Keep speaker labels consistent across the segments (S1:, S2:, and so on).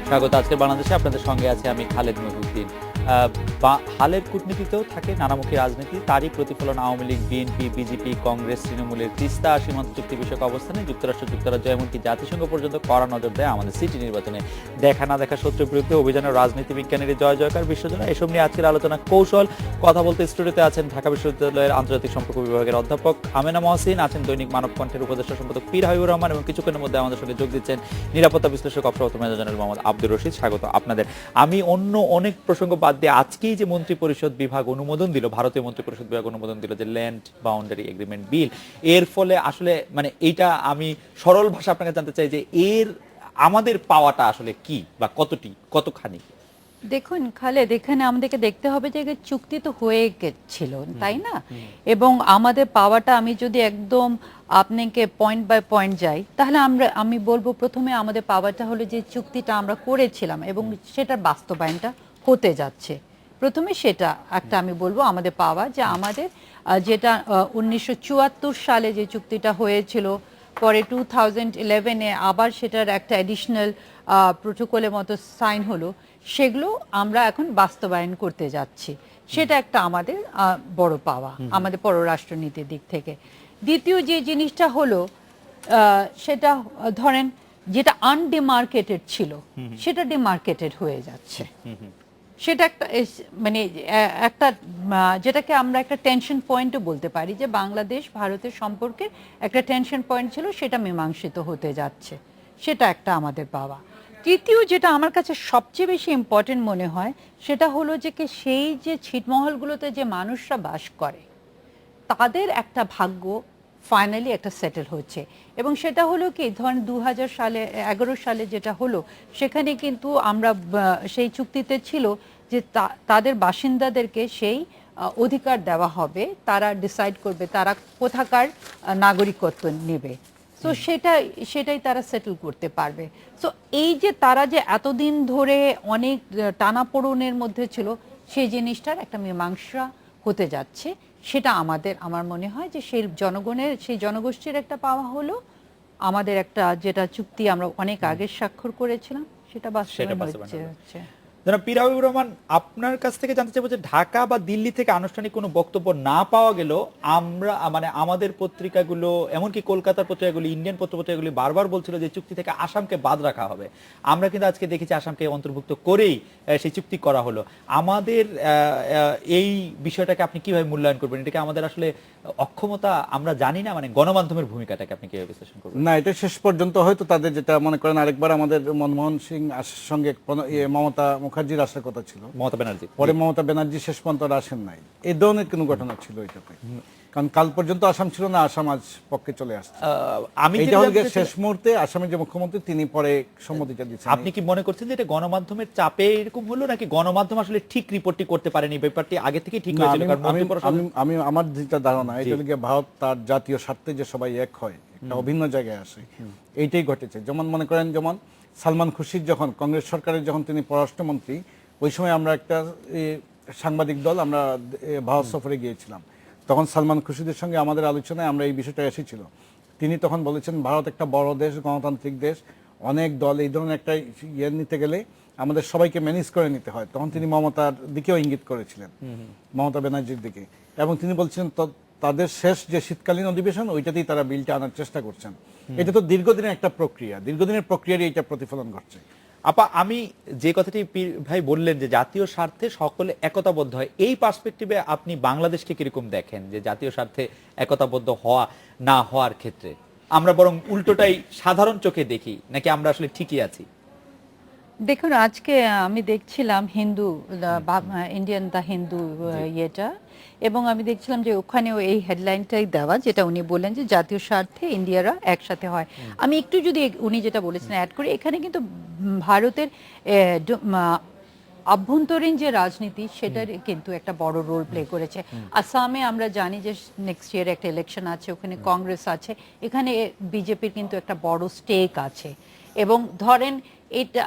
S1: স্বাগত আজকের বাংলাদেশে। আপনাদের সঙ্গে আছে আমি খালেদ মহিউদ্দিন। হালের কূটনীতিতেও থাকে নানামুখী রাজনীতি, তারই প্রতিফলন আওয়ামী লীগ, বিএনপি, বিজেপি, কংগ্রেস, তৃণমূলের তিস্তা সীমান্ত চুক্তি বিষয়ক অবস্থানে যুক্তরাজ্য এমনকি জাতিসংঘ পর্যন্ত কড়া নজর দেয় আমাদের সিটি নির্বাচনে। দেখা না দেখা শত্রুর বিরুদ্ধে অভিযানের রাজনীতি বিজ্ঞানের জয় জয়কার বিশ্বজোড়া। এসব নিয়ে আজকের আলোচনা কৌশল। কথা বলতে স্টুডিওতে আছেন ঢাকা বিশ্ববিদ্যালয়ের আন্তর্জাতিক সম্পর্ক বিভাগের অধ্যাপক আমেনা মহসিন, আছেন দৈনিক মানব কণ্ঠের উপদেষ্টা সম্পাদক পীর হাবিবুর রহমান, এবং কিছুক্ষণের মধ্যে আমাদের সঙ্গে যোগ দিচ্ছেন নিরাপত্তা বিশ্লেষক অবসরপ্রাপ্ত মেজর জেনারেল মোহাম্মদ আব্দুর রশিদ। স্বাগত আপনাদের। আমি অন্য অনেক প্রসঙ্গ বাদ দিয়ে আজকেই যে মন্ত্রী পরিষদ বিভাগ অনুমোদন দিল, ভারতীয় মন্ত্রী পরিষদ বিভাগ অনুমোদন দিল যে ল্যান্ড বাউন্ডারি এগ্রিমেন্ট বিল, এর ফলে আসলে মানে এইটা আমি সরল ভাষা আপনাকে জানতে চাই যে এর আমাদের পাওয়াটা আসলে কি বা কতখানি।
S2: দেখুন খালেদ, এখানে আমাদেরকে দেখতে হবে যে চুক্তি তো হয়ে গেছিল, তাই না? এবং আমাদের পাওয়াটা আমি যদি একদম আপনাকে পয়েন্ট বাই পয়েন্ট যাই, তাহলে আমি বলবো প্রথমে আমাদের পাওয়াটা হলো যে চুক্তিটা আমরা করেছিলাম এবং সেটার বাস্তবায়নটা হতে যাচ্ছে। প্রথমে সেটা একটা আমি বলবো আমাদের পাওয়া, যে আমাদের যেটা 1974 সালে যে চুক্তিটা হয়েছিল, পরে 2011-এ আবার সেটার একটা অ্যাডিশনাল প্রোটোকলের মতো সাইন হলো, সেগুলো আমরা এখন বাস্তবায়ন করতে যাচ্ছি। সেটা একটা আমাদের বড় পাওয়া আমাদের পররাষ্ট্রনীতির দিক থেকে। দ্বিতীয় যে জিনিসটা হলো সেটা ধরেন যেটা আনডিমার্কেটেড ছিল সেটা ডিমার্কেটেড হয়ে যাচ্ছে। সেটা একটা মানে একটা যেটাকে আমরা একটা টেনশন পয়েন্টও বলতে পারি, যে বাংলাদেশ ভারতের সম্পর্কে একটা টেনশন পয়েন্ট ছিল, সেটা মীমাংসিত হতে যাচ্ছে। সেটা একটা আমাদের পাওয়া। তৃতীয় যেটা আমার কাছে সবচেয়ে বেশি ইম্পর্টেন্ট মনে হয়, সেটা হলো যে সেই যে ছিটমহলগুলোতে যে মানুষরা বাস করে তাদের একটা ভাগ্য ফাইনালি একটা সেটেল হচ্ছে। এবং সেটা হলো কি, ধরেন 2011 সালে যেটা হলো, সেখানে কিন্তু আমরা সেই চুক্তিতে ছিল যে তাদের বাসিন্দাদেরকে সেই অধিকার দেওয়া হবে, তারা ডিসাইড করবে তারা কোথাকার নাগরিকত্ব নেবে। তো সেটাই তারা সেটেল করতে পারবে। সো এই যে তারা যে এতদিন ধরে অনেক টানাপোড়েনের মধ্যে ছিল, সেই জিনিসটার একটা মীমাংসা হতে যাচ্ছে। সেটা আমার মনে হয় যে সেই জনগোষ্ঠীর একটা পাওয়া হলো। আমাদের একটা যেটা চুক্তি আমরা অনেক আগে স্বাক্ষর করেছিলাম, সেটা বাস্তবায়ন হচ্ছে।
S1: জনাব পীর হাবিবুর রহমান, আপনার কাছ থেকে জানতে চাইবো যে ঢাকা বা দিল্লি থেকে আনুষ্ঠানিক কোনো বক্তব্য না পাওয়া গেল আমরা মানে আমাদের পত্রিকাগুলো, এমনকি কলকাতার পত্রিকাগুলো, ইন্ডিয়ান পত্রিকাগুলি বারবার বলছিল যে চুক্তি থেকে আসামকে বাদ রাখা হবে। আমরা কিন্তু আজকে দেখেছি আসামকে অন্তর্ভুক্ত করেই সেই চুক্তি করা হলো। আমাদের এই বিষয়টাকে আপনি কিভাবে মূল্যায়ন করবেন? এটাকে আমাদের আসলে অক্ষমতা আমরা জানি না, মানে গণমাধ্যমের ভূমিকাটাকে আপনি কিভাবে বিশ্লেষণ করবেন?
S3: না, এটা শেষ পর্যন্ত হয়তো তাদের যেটা মনে করেন, আরেকবার আমাদের মনমোহন সিং সঙ্গে মমতা মুখার্জির আসার কথা ছিল,
S1: মমতা ব্যানার্জি,
S3: পরে মমতা ব্যানার্জি শেষ পর্যন্ত আসেন নাই। এই ধরনের কোনো ঘটনা ছিল এটাতে, কারণ কাল পর্যন্ত আসাম ছিল না, আসাম আজ পক্ষে চলে আসছে। শেষ মুহূর্তে আসামের যে মুখ্যমন্ত্রী তিনি পরে সম্মতিটা দিচ্ছেন।
S1: আপনি কি মনে করছেন যে এটা গণমাধ্যমের চাপে এরকম হলো, নাকি গণমাধ্যম আসলে ঠিক রিপোর্টটি করতে পারেনি, ব্যাপারটি আগে থেকে ঠিক হয়েছিল?
S3: আমি আমার যেটা ধারণা, এটা ভারত তার জাতীয় স্বার্থে যে সবাই এক হয়, একটা অভিন্ন জায়গায় আসে, এইটাই ঘটেছে। যেমন মনে করেন, যেমন সালমান খুরশিদ যখন কংগ্রেস সরকারের যখন তিনি পররাষ্ট্রমন্ত্রী, ওই সময় আমরা একটা সাংবাদিক দল আমরা ভারত সফরে গিয়েছিলাম। তখন সালমান খুরশিদের সঙ্গে আমাদের আলোচনায় আমরা এই বিষয়টা এসেছিল। তিনি তখন বলেছেন ভারত একটা বড় দেশ, গণতান্ত্রিক দেশ, অনেক দল, এই ধরনের একটা ইয়ে নিতে গেলে আমাদের সবাইকে ম্যানেজ করে নিতে হয়। তখন তিনি মমতার দিকেও ইঙ্গিত করেছিলেন, মমতা ব্যানার্জির দিকে, এবং তিনি বলছিলেন তাদের শেষ যে শীতকালীন অধিবেশন, ওইটাতেই তারা বিলটা আনার চেষ্টা করছেন। এটা তো দীর্ঘদিনের একটা প্রক্রিয়া, দীর্ঘদিনের প্রক্রিয়ারই এটা প্রতিফলন ঘটছে।
S1: আপা, আমি যে কথাটি ভাই বললেন যে জাতীয় স্বার্থে সকলে একতাবদ্ধ হয়, এই পার্সপেক্টিভে আপনি বাংলাদেশকে কিরকম দেখেন, যে জাতীয় স্বার্থে একতাবদ্ধ হওয়া না হওয়ার ক্ষেত্রে আমরা বরং উল্টোটাই সাধারণ চোখে দেখি, নাকি আমরা আসলে ঠিকই আছি?
S2: দেখুন, আজকে আমি দেখছিলাম ইন্ডিয়ান দ্য হিন্দু ইয়েটা, এবং আমি দেখছিলাম যে ওখানেও এই হেডলাইনটাই দেওয়া, যেটা উনি বললেন যে জাতীয় স্বার্থে ইন্ডিয়ারা একসাথে হয়। আমি একটু যদি উনি যেটা বলেছেন অ্যাড করি, এখানে কিন্তু ভারতের আভ্যন্তরীণ যে রাজনীতি, সেটার কিন্তু একটা বড় রোল প্লে করেছে। আসামে আমরা জানি যে নেক্সট ইয়ার একটা ইলেকশন আছে, ওখানে কংগ্রেস আছে, এখানে বিজেপির কিন্তু একটা বড় স্টেক আছে। এবং ধরেন এটা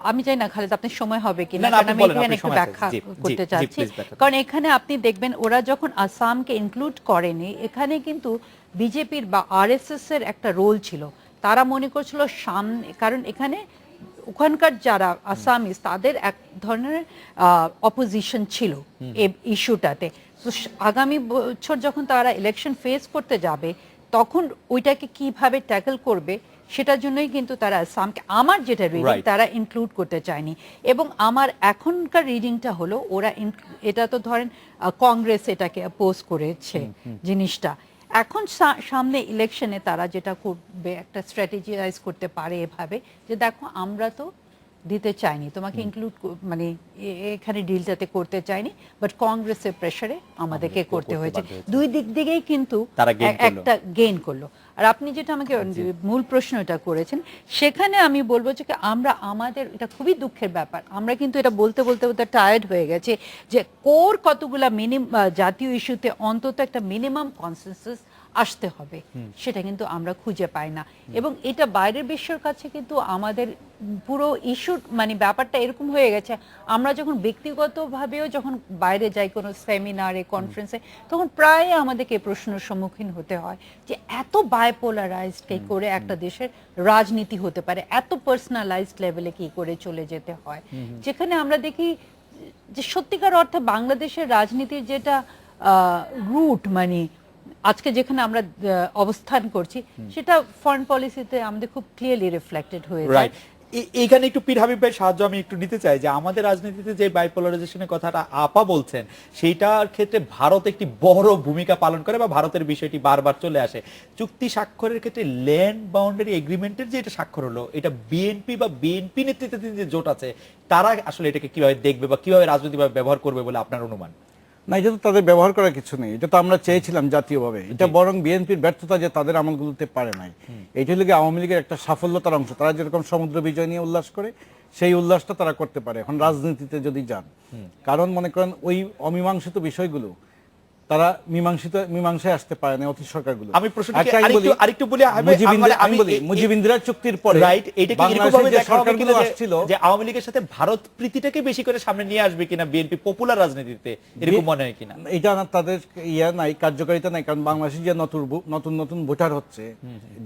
S2: আমি জানি না খালেদ আপনার সময় হবে কিনা, কারণ আমি এখানে একটু ব্যাখ্যা করতে চাচ্ছি। কারণ এখানে আপনি দেখবেন ওরা যখন আসামকে ইনক্লুড করেনি, এখানে কিন্তু বিজেপির বা আরএসএস এর একটা রোল ছিল। তারা মনে করছিল সামনে, কারণ এখানে ওখানকার যারা আসামিস তাদের এক ধরনের অপোজিশন ছিল এই ইস্যুটাতে। তো আগামী বছর যখন তারা ইলেকশন ফেস করতে যাবে তখন ওইটাকে কিভাবে ট্যাকল করবে সেটার জন্যই কিন্তু তারা আসামকে, আমার যেটা রিডিং, তারা ইনক্লুড করতে চায়নি। এবং আমার এখনকার রিডিংটা হলো ওরা এটা তো ধরেন কংগ্রেস এটাকে অপোজ করেছে জিনিসটা। এখন সামনে ইলেকশনে তারা যেটা করবে, একটা স্ট্র্যাটেজিয়াইজ করতে পারে এভাবে যে দেখো আমরা তো দিতে চাইনি তোমাকে ইনক্লুড, মানে এখানে ডিলটাতে করতে চাইনি, বাট কংগ্রেসের প্রেসারে আমাদেরকে করতে হয়েছে। দুই দিক দিকেই কিন্তু একটা গেইন করলো। আর আপনি যেটা আমাকে মূল প্রশ্নটা করেছেন সেখানে আমি বলবো যে আমরা আমাদের, এটা খুবই দুঃখের ব্যাপার, আমরা কিন্তু এটা বলতে বলতে বলতে টায়ার্ড হয়ে গেছে যে কোর কতগুলা জাতীয় ইস্যুতে অন্তত একটা মিনিমাম কনসেনসাস আসতে হবে, সেটা কিন্তু আমরা খুঁজে পাই না। এবং এটা বাইরের বিশ্বের কাছে কিন্তু আমাদের পুরো ইস্যু, মানে ব্যাপারটা এরকম হয়ে গেছে, আমরা যখন ব্যক্তিগতভাবেও যখন বাইরে যাই কোনো সেমিনারে কনফারেন্সে, তখন প্রায় আমাদেরকে প্রশ্নের সম্মুখীন হতে হয় যে এত বাইপোলারাইজড কি করে একটা দেশের রাজনীতি হতে পারে, এত পার্সোনালাইজড লেভেলে কি করে চলে যেতে হয়, যেখানে আমরা দেখি যে সত্যিকার অর্থে বাংলাদেশের রাজনীতির যেটা রুট, মানে আজকে যেখানে আমরা অবস্থান করছি সেটা ফরেন পলিসিতে আমাদের খুব ক্লিয়ারলি রিফ্লেক্টেড হয়ে যায়।
S1: এইখানে একটু পীর হাবিব ভাই সাহায্য আমি একটু নিতে চাই যে আমাদের রাজনীতিতে যে বাইপোলারাইজেশনের কথাটা আপা বলছেন সেইটার ক্ষেত্রে ভারত একটি বড় ভূমিকা পালন করে বা ভারতের বিষয়টি বারবার চলে আসে। চুক্তি স্বাক্ষরের ক্ষেত্রে ল্যান্ড বাউন্ডারি এগ্রিমেন্টের যে এটা স্বাক্ষর হলো, এটা বিএনপি বা বিএনপি নেতৃত্বাধীন যে জোট আছে তারা আসলে এটাকে কিভাবে দেখবে বা কিভাবে রাজনৈতিকভাবে ব্যবহার করবে বলে আপনার অনুমান?
S3: না, এটা তো তাদের ব্যবহার করার কিছু নেই, এটা তো আমরা চেয়েছিলাম জাতীয়ভাবে। এটা বরং বিএনপির ব্যর্থতা যে তাদের আমলগুলোতে পারে নাই। এইটা হলে আওয়ামী লীগের একটা সাফল্যতার অংশ। তারা যেরকম সমুদ্র বিজয় নিয়ে উল্লাস করে সেই উল্লাসটা তারা করতে পারে এখন রাজনীতিতে যদি যান। কারণ মনে করেন ওই অমীমাংসিত বিষয়গুলো তারা মীমাংসায় আসতে পারে না অতীত সরকারগুলো।
S1: আমি প্রশ্নটাকে আরেকটু বলি,
S3: আমি বলি মুজিব-ইন্দিরার চুক্তির পরে
S1: রাইট, এটা কি এরকম ভাবে দেখা হবে কিনা যে আওয়ামী লীগের সাথে ভারত প্রীতিটাকে বেশি করে সামনে নিয়ে আসবে কিনা বিএনপি পপুলার রাজনীতিতে, এরকম মনে হয় কিনা?
S3: এটা তাদের নাই, কার্যকারিতা নাই। কারণ বাংলাদেশে যে নতুন নতুন ভোটার হচ্ছে,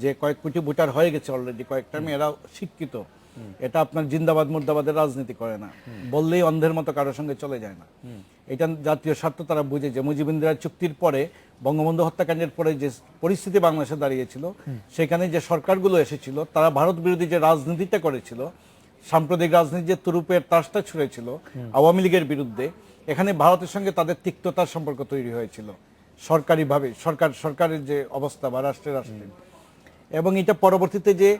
S3: যে কয়েক কোটি ভোটার হয়ে গেছে অলরেডি কয়েকটা, এরা শিক্ষিত, এটা আপনার জিন্দাবাদ মুর্দাবাদের রাজনীতি করে না, বললেই অন্ধের মতো কারোর সঙ্গে চলে যায় না। এটা জাতীয় স্বার্থ তারা বুঝে যে মুজিব-ইন্দিরার চুক্তির পরে বঙ্গবন্ধু হত্যাকাণ্ডের পরে যে পরিস্থিতি বাংলাদেশে দাঁড়িয়েছিল, সেখানে যে সরকারগুলো এসেছিল তারা ভারত বিরোধী যে রাজনীতিটা করেছিল, সাম্প্রদায়িক রাজনীতি যে তুরুপের তাসটা ছুঁড়েছিল আওয়ামী লীগের বিরুদ্ধে, এখানে ভারতের সঙ্গে তাদের তিক্ততার সম্পর্ক তৈরি হয়েছিল সরকারিভাবে, সরকারের যে অবস্থা বা রাষ্ট্রের। এবং এটা পরবর্তীতে যে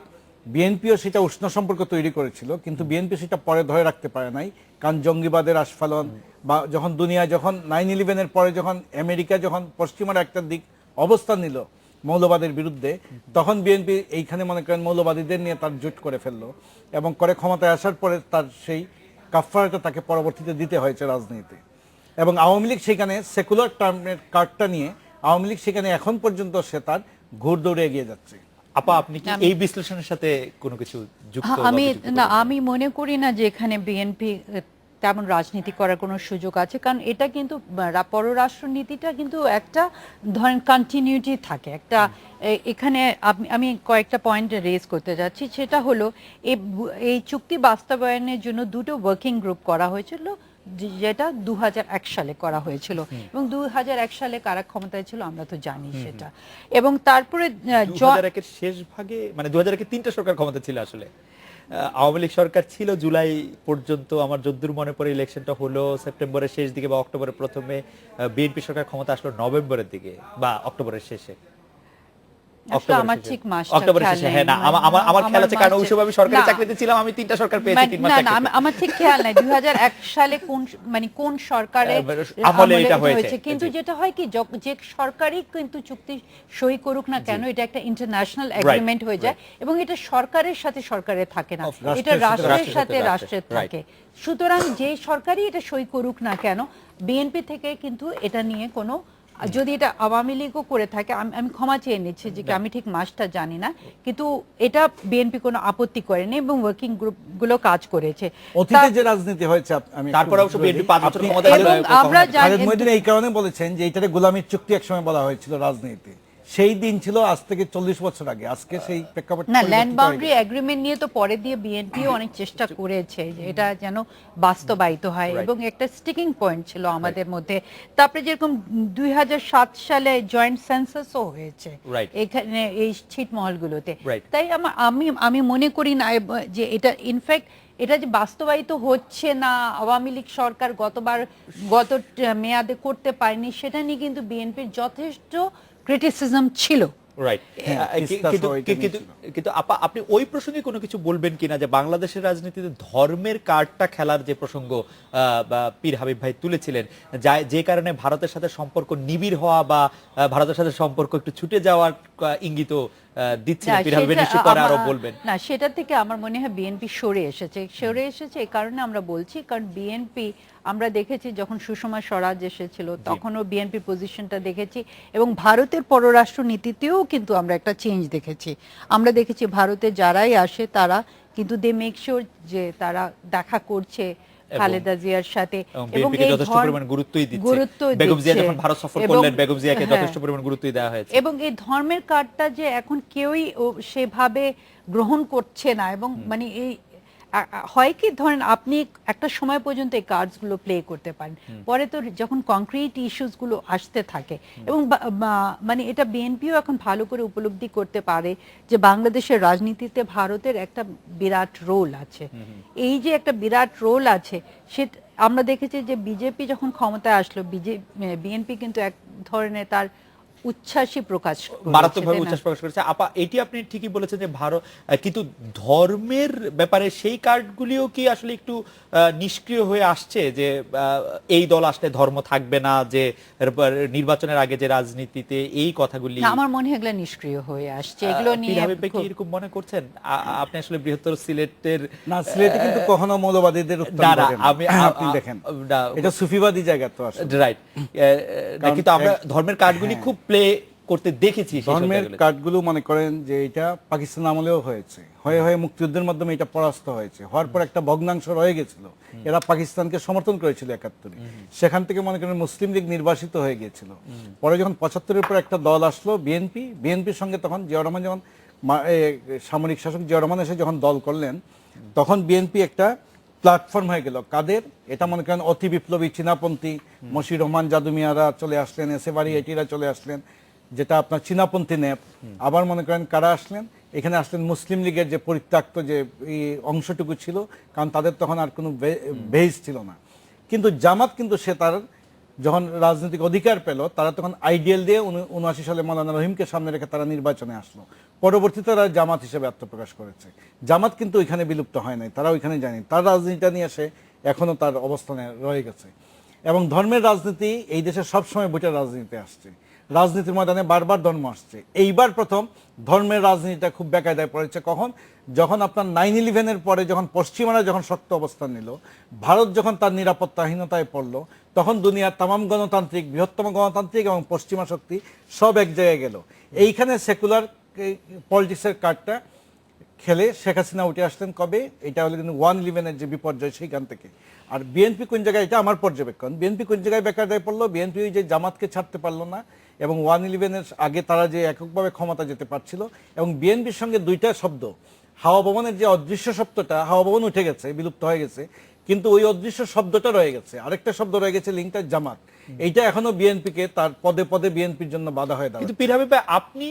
S3: বিএনপিও সেটা উষ্ণ সম্পর্ক তৈরি করেছিল, কিন্তু বিএনপি সেটা পরে ধরে রাখতে পারে নাই। কারণ জঙ্গিবাদের আস্ফালন বা যখন দুনিয়া, যখন 9/11-এর পরে যখন আমেরিকা যখন পশ্চিমার একটা দিক অবস্থান নিল মৌলবাদের বিরুদ্ধে, তখন বিএনপি এইখানে মনে করেন মৌলবাদীদের নিয়ে তার জোট করে ফেললো এবং করে ক্ষমতায় আসার পরে তার সেই কাফফারাটা তাকে পরবর্তীতে দিতে হয়েছে রাজনীতিতে। এবং আওয়ামী লীগ সেখানে সেকুলার টার্মের কার্ডটা নিয়ে আওয়ামী লীগ সেখানে এখন পর্যন্ত সে তার ঘুর দৌড়ে এগিয়ে যাচ্ছে।
S1: আপা, আপনি কি এই বিশ্লেষণের সাথে কোনো কিছু যুক্ত?
S2: আমি মনে করি না যে এখানে বিএনপি তেমন রাজনীতি করার কোনো সুযোগ আছে, কারণ এটা কিন্তু পররাষ্ট্র নীতিটা কিন্তু একটা ধরেন কন্টিনিউটি থাকে একটা। এখানে আমি কয়েকটা পয়েন্ট রেজ করতে যাচ্ছি, সেটা হলো এই চুক্তি বাস্তবায়নের জন্য দুটো ওয়ার্কিং গ্রুপ করা হয়েছিল, যেটা 2001 সালে করা হয়েছিল। এবং 2001 সালে কারা ক্ষমতায় ছিল আমরা তো জানি সেটা। এবং তারপরে
S1: 2001-এর শেষ ভাগে, মানে 2001-এ তিনটা সরকার ক্ষমতা ছিল আসলে। আওয়ামী লীগ সরকার ছিল জুলাই পর্যন্ত, আমার যদ্দূর মনে পড়ে ইলেকশনটা হলো সেপ্টেম্বরের শেষ দিকে বা অক্টোবরের প্রথমে, বিএনপি সরকার ক্ষমতা আসলো নভেম্বরের দিকে বা অক্টোবরের শেষে।
S2: আমার ঠিক মাসটা আমার ঠিক খেয়াল নাই 2001 সালে কোন সরকারের আমলে এটা হয়েছে। কিন্তু যেটা হয় কি, যে সরকারই কিন্তু চুক্তি সই করুক না কেন, এটা একটা ইন্টারন্যাশনাল এগ্রিমেন্ট হয়ে যায় এবং এটা সরকারের সাথে সরকারে থাকে না, এটা রাষ্ট্রের সাথে রাষ্ট্রের থাকে। সুতরাং যে সরকারই এটা সই করুক না কেন, বিএনপি থেকে কিন্তু এটা নিয়ে কোনো, যদি এটা আওয়ামী লীগও করে থাকে, আমি ক্ষমা চেয়ে নিচ্ছি যে আমি ঠিক মাসটা জানি না, কিন্তু এটা বিএনপি কোনো আপত্তি করেনি এবং ওয়ার্কিং গ্রুপ গুলো কাজ করেছে।
S3: অতীতে যে রাজনীতি হয়েছে, আমি
S1: তারপর অবশ্য বিএনপি 5 বছর ক্ষমতায় ছিল।
S2: আমরা জানি
S3: খালেদ মহিউদ্দিন এই কারণে বলেছেন যে এটারে গোলামীর চুক্তি একসময় বলা হয়েছিল রাজনীতি, সেই দিন ছিল আজ থেকে 40 বছর আগে। আজকে সেই প্রেক্ষাপট
S2: না, ল্যান্ড বাউন্ডারি এগ্রিমেন্ট নিয়ে তো পরে দিয়ে বিএনপিও অনেক চেষ্টা করেছে যে এটা যেন বাস্তবায়িত হয়, এবং একটা স্টিকিং পয়েন্ট ছিল আমাদের মধ্যে। তারপরে যেরকম 2007 সালে জয়েন্ট সেন্সাসও হয়েছে এখানে এই ছিটমহলগুলোতে। তাই আমি মনে করি না যে এটা ইনফ্যাক্ট এটা যে বাস্তবায়িত হচ্ছে না, আওয়ামী লীগ সরকার গত মেয়াদে করতে পারেনি, সেটা নিয়ে কিন্তু বিএনপির যথেষ্ট ক্রিটিসিজম ছিল।
S1: রাইট, কিন্তু আপা আপনি ওই প্রসঙ্গে কোনো কিছু বলবেন কিনা যে বাংলাদেশের রাজনীতিতে ধর্মের কার্ডটা খেলার যে প্রসঙ্গ পীর হাবিব ভাই তুলেছিলেন, যে কারণে ভারতের সাথে সম্পর্ক নিবিড় হওয়া বা ভারতের সাথে সম্পর্ক একটু ছুটে যাওয়ার ইঙ্গিত দিচ্ছেন পীর হাবিব, নিশ্চয়ই পরে আরো বলবেন।
S2: না, সেটা থেকে আমার মনে হয় বিএনপি সরে এসেছে এই কারণে আমরা বলছি, কারণ বিএনপি আমরা দেখেছি যখন সুষমা স্বরাজ এসেছিল তখনও বিএনপি পজিশনটা দেখেছি, এবং ভারতের পররাষ্ট্র নীতিতেও কিন্তু আমরা একটা চেঞ্জ দেখেছি। আমরা দেখেছি ভারতে যারাই আসে তারা কিন্তু দে মেক শিওর যে তারা দেখা করছে খালেদা জিয়ার সাথে, এবং এই
S1: যথেষ্ট পরিমাণ গুরুত্বই দিচ্ছে। বেগম জিয়া যখন ভারত সফর করলেন, বেগম জিয়াকে যথেষ্ট পরিমাণ গুরুত্বই দেওয়া হয়েছে।
S2: এবং এই ধর্মের কার্ডটা যে এখন কেউই সেভাবে গ্রহণ করছে না, এবং মানে এই হয় কি, ধরেন আপনি একটা সময় পর্যন্ত এই কার্ডস গুলো প্লে করতে পারেন, পরে তো যখন কংক্রিট ইস্যুস গুলো আসতে থাকে, এবং মানে এটা বিএনপিও এখন ভালো করে উপলব্ধি করতে পারে যে বাংলাদেশের রাজনীতিতে ভারতের একটা বিরাট রোল আছে। এই যে একটা বিরাট রোল আছে, সে আমরা দেখেছি যে বিজেপি যখন ক্ষমতায় আসলো, বিএনপি কিন্তু এক ধরনের তার উচ্ছ্বাসী প্রকাশ
S1: মারাত্মকভাবে উচ্ছ্বাস প্রকাশ করেছে। আপা এটি আপনি ঠিকই বলেছেন যে ভারত, কিন্তু ধর্মের ব্যাপারে সেই কার্ডগুলিও কি আসলে একটু নিষ্ক্রিয় হয়ে আসছে, যে এই দল আসলে ধর্ম থাকবে না, যে নির্বাচনের আগে যে রাজনীতিতে এই কথাগুলি,
S2: আমার মনে হয় এগুলো নিষ্ক্রিয় হয়ে আসছে। এগুলো নিয়ে
S1: কি এরকম মনে করছেন আপনি? আসলে বৃহত্তর সিলেটের,
S3: না, সিলেটে কিন্তু কখনো মৌলবাদীদের আপনি দেখেন, এটা সুফিবাদী জায়গা তো আসলে,
S1: রাইট, কিন্তু আমরা ধর্মের কার্ডগুলি খুব প্লে করতে দেখেছি।
S3: ধর্মের কার্ডগুলো মনে করেন যে এটা পাকিস্তান আমলেও হয়েছে, হয়ে মুক্তিযুদ্ধের মাধ্যমে এটা পরাস্ত হয়েছে, হওয়ার পর একটা ভগ্নাংশ রয়ে গেছিল, এরা পাকিস্তানকে সমর্থন করেছিল ৭১, সেখান থেকে মনে করেন মুসলিম লীগ নির্বাসিত হয়ে গিয়েছিল। পরে যখন ৭৫-এর পর একটা দল আসলো বিএনপির সঙ্গে, তখন জিয়াউর রহমান যখন সামরিক শাসক জিয়াউর রহমান এসে যখন দল করলেন, তখন বিএনপি একটা প্ল্যাটফর্ম হয়ে গেল কাদের, এটা মনে করেন অতি বিপ্লবী চীনাপন্থী মশির রহমান জাদুমিয়ারা চলে আসলেন, এসএবাড়ি এটিরা চলে আসলেন, যেটা আপনার চীনাপন্থী নেপ। আবার মনে করেন কারা আসলেন, এখানে আসলেন মুসলিম লীগের যে পরিত্যক্ত যে অংশটুকু ছিল, কারণ তাদের তখন আর কোনো বেস ছিল না। কিন্তু জামাত কিন্তু সে তার যখন রাজনৈতিক অধিকার পেল, তারা তখন আইডিয়াল দিয়ে ৭৯ সালে মৌলানা রহিমকে সামনে রেখে তারা নির্বাচনে আসলো। পরবর্তীতে তারা জামাত হিসেবে আত্মপ্রকাশ করেছে। জামাত কিন্তু ওইখানে বিলুপ্ত হয় নাই, তারা ওইখানে যায়নি, তার রাজনীতিটা নিয়ে এসে এখনো তার অবস্থানে রয়ে গেছে। এবং ধর্মের রাজনীতি এই দেশে সবসময় ভোটের রাজনীতিতে আসছে, রাজনীতির ময়দানে বারবার ধর্ম আসছে। এইবার প্রথম ধর্মের রাজনীতিটা খুব বেকায়দায় পড়েছে। কখন? যখন আপনার 9/11-এর পরে যখন পশ্চিমারা যখন শক্ত অবস্থান নিল, ভারত যখন তার নিরাপত্তাহীনতায় পড়ল, তখন দুনিয়ার তামাম গণতান্ত্রিক, বৃহত্তম গণতান্ত্রিক এবং পশ্চিমা শক্তি সব এক জায়গায় গেল। এইখানে সেকুলার পলিটিক্সের কার্ডটা খেলে শেখ হাসিনা উঠে আসলেন কবে? এটা হলো কিন্তু 1/11-এর যে বিপর্যয়, সেইখান থেকে। আর বিএনপি কোন জায়গায়, এটা আমার পর্যবেক্ষণ, বিএনপি কোন জায়গায় বেকায়দায় পড়লো, বিএনপি ওই যে জামাতকে ছাড়তে পারলো না, এবং 1/11-এর আগে তারা যে এককভাবে ক্ষমতা যেতে পারছিল, এবং বিএনপির সঙ্গে দুইটা শব্দ, হাওয়া ভবনের যে অদৃশ্য শব্দটা, হাওয়া ভবন উঠে গেছে, বিলুপ্ত হয়ে গেছে, কিন্তু ওই অদৃশ্য শব্দটা রয়ে গেছে, আরেকটা শব্দ রয়ে গেছে, লিঙ্কটা জামাত। এইটা এখনো বিএনপিকে তার পদে পদে বিএনপির জন্য বাধা হয়ে দাঁড়ায়।
S1: কিন্তু পীর হাবিব ভাই, আপনি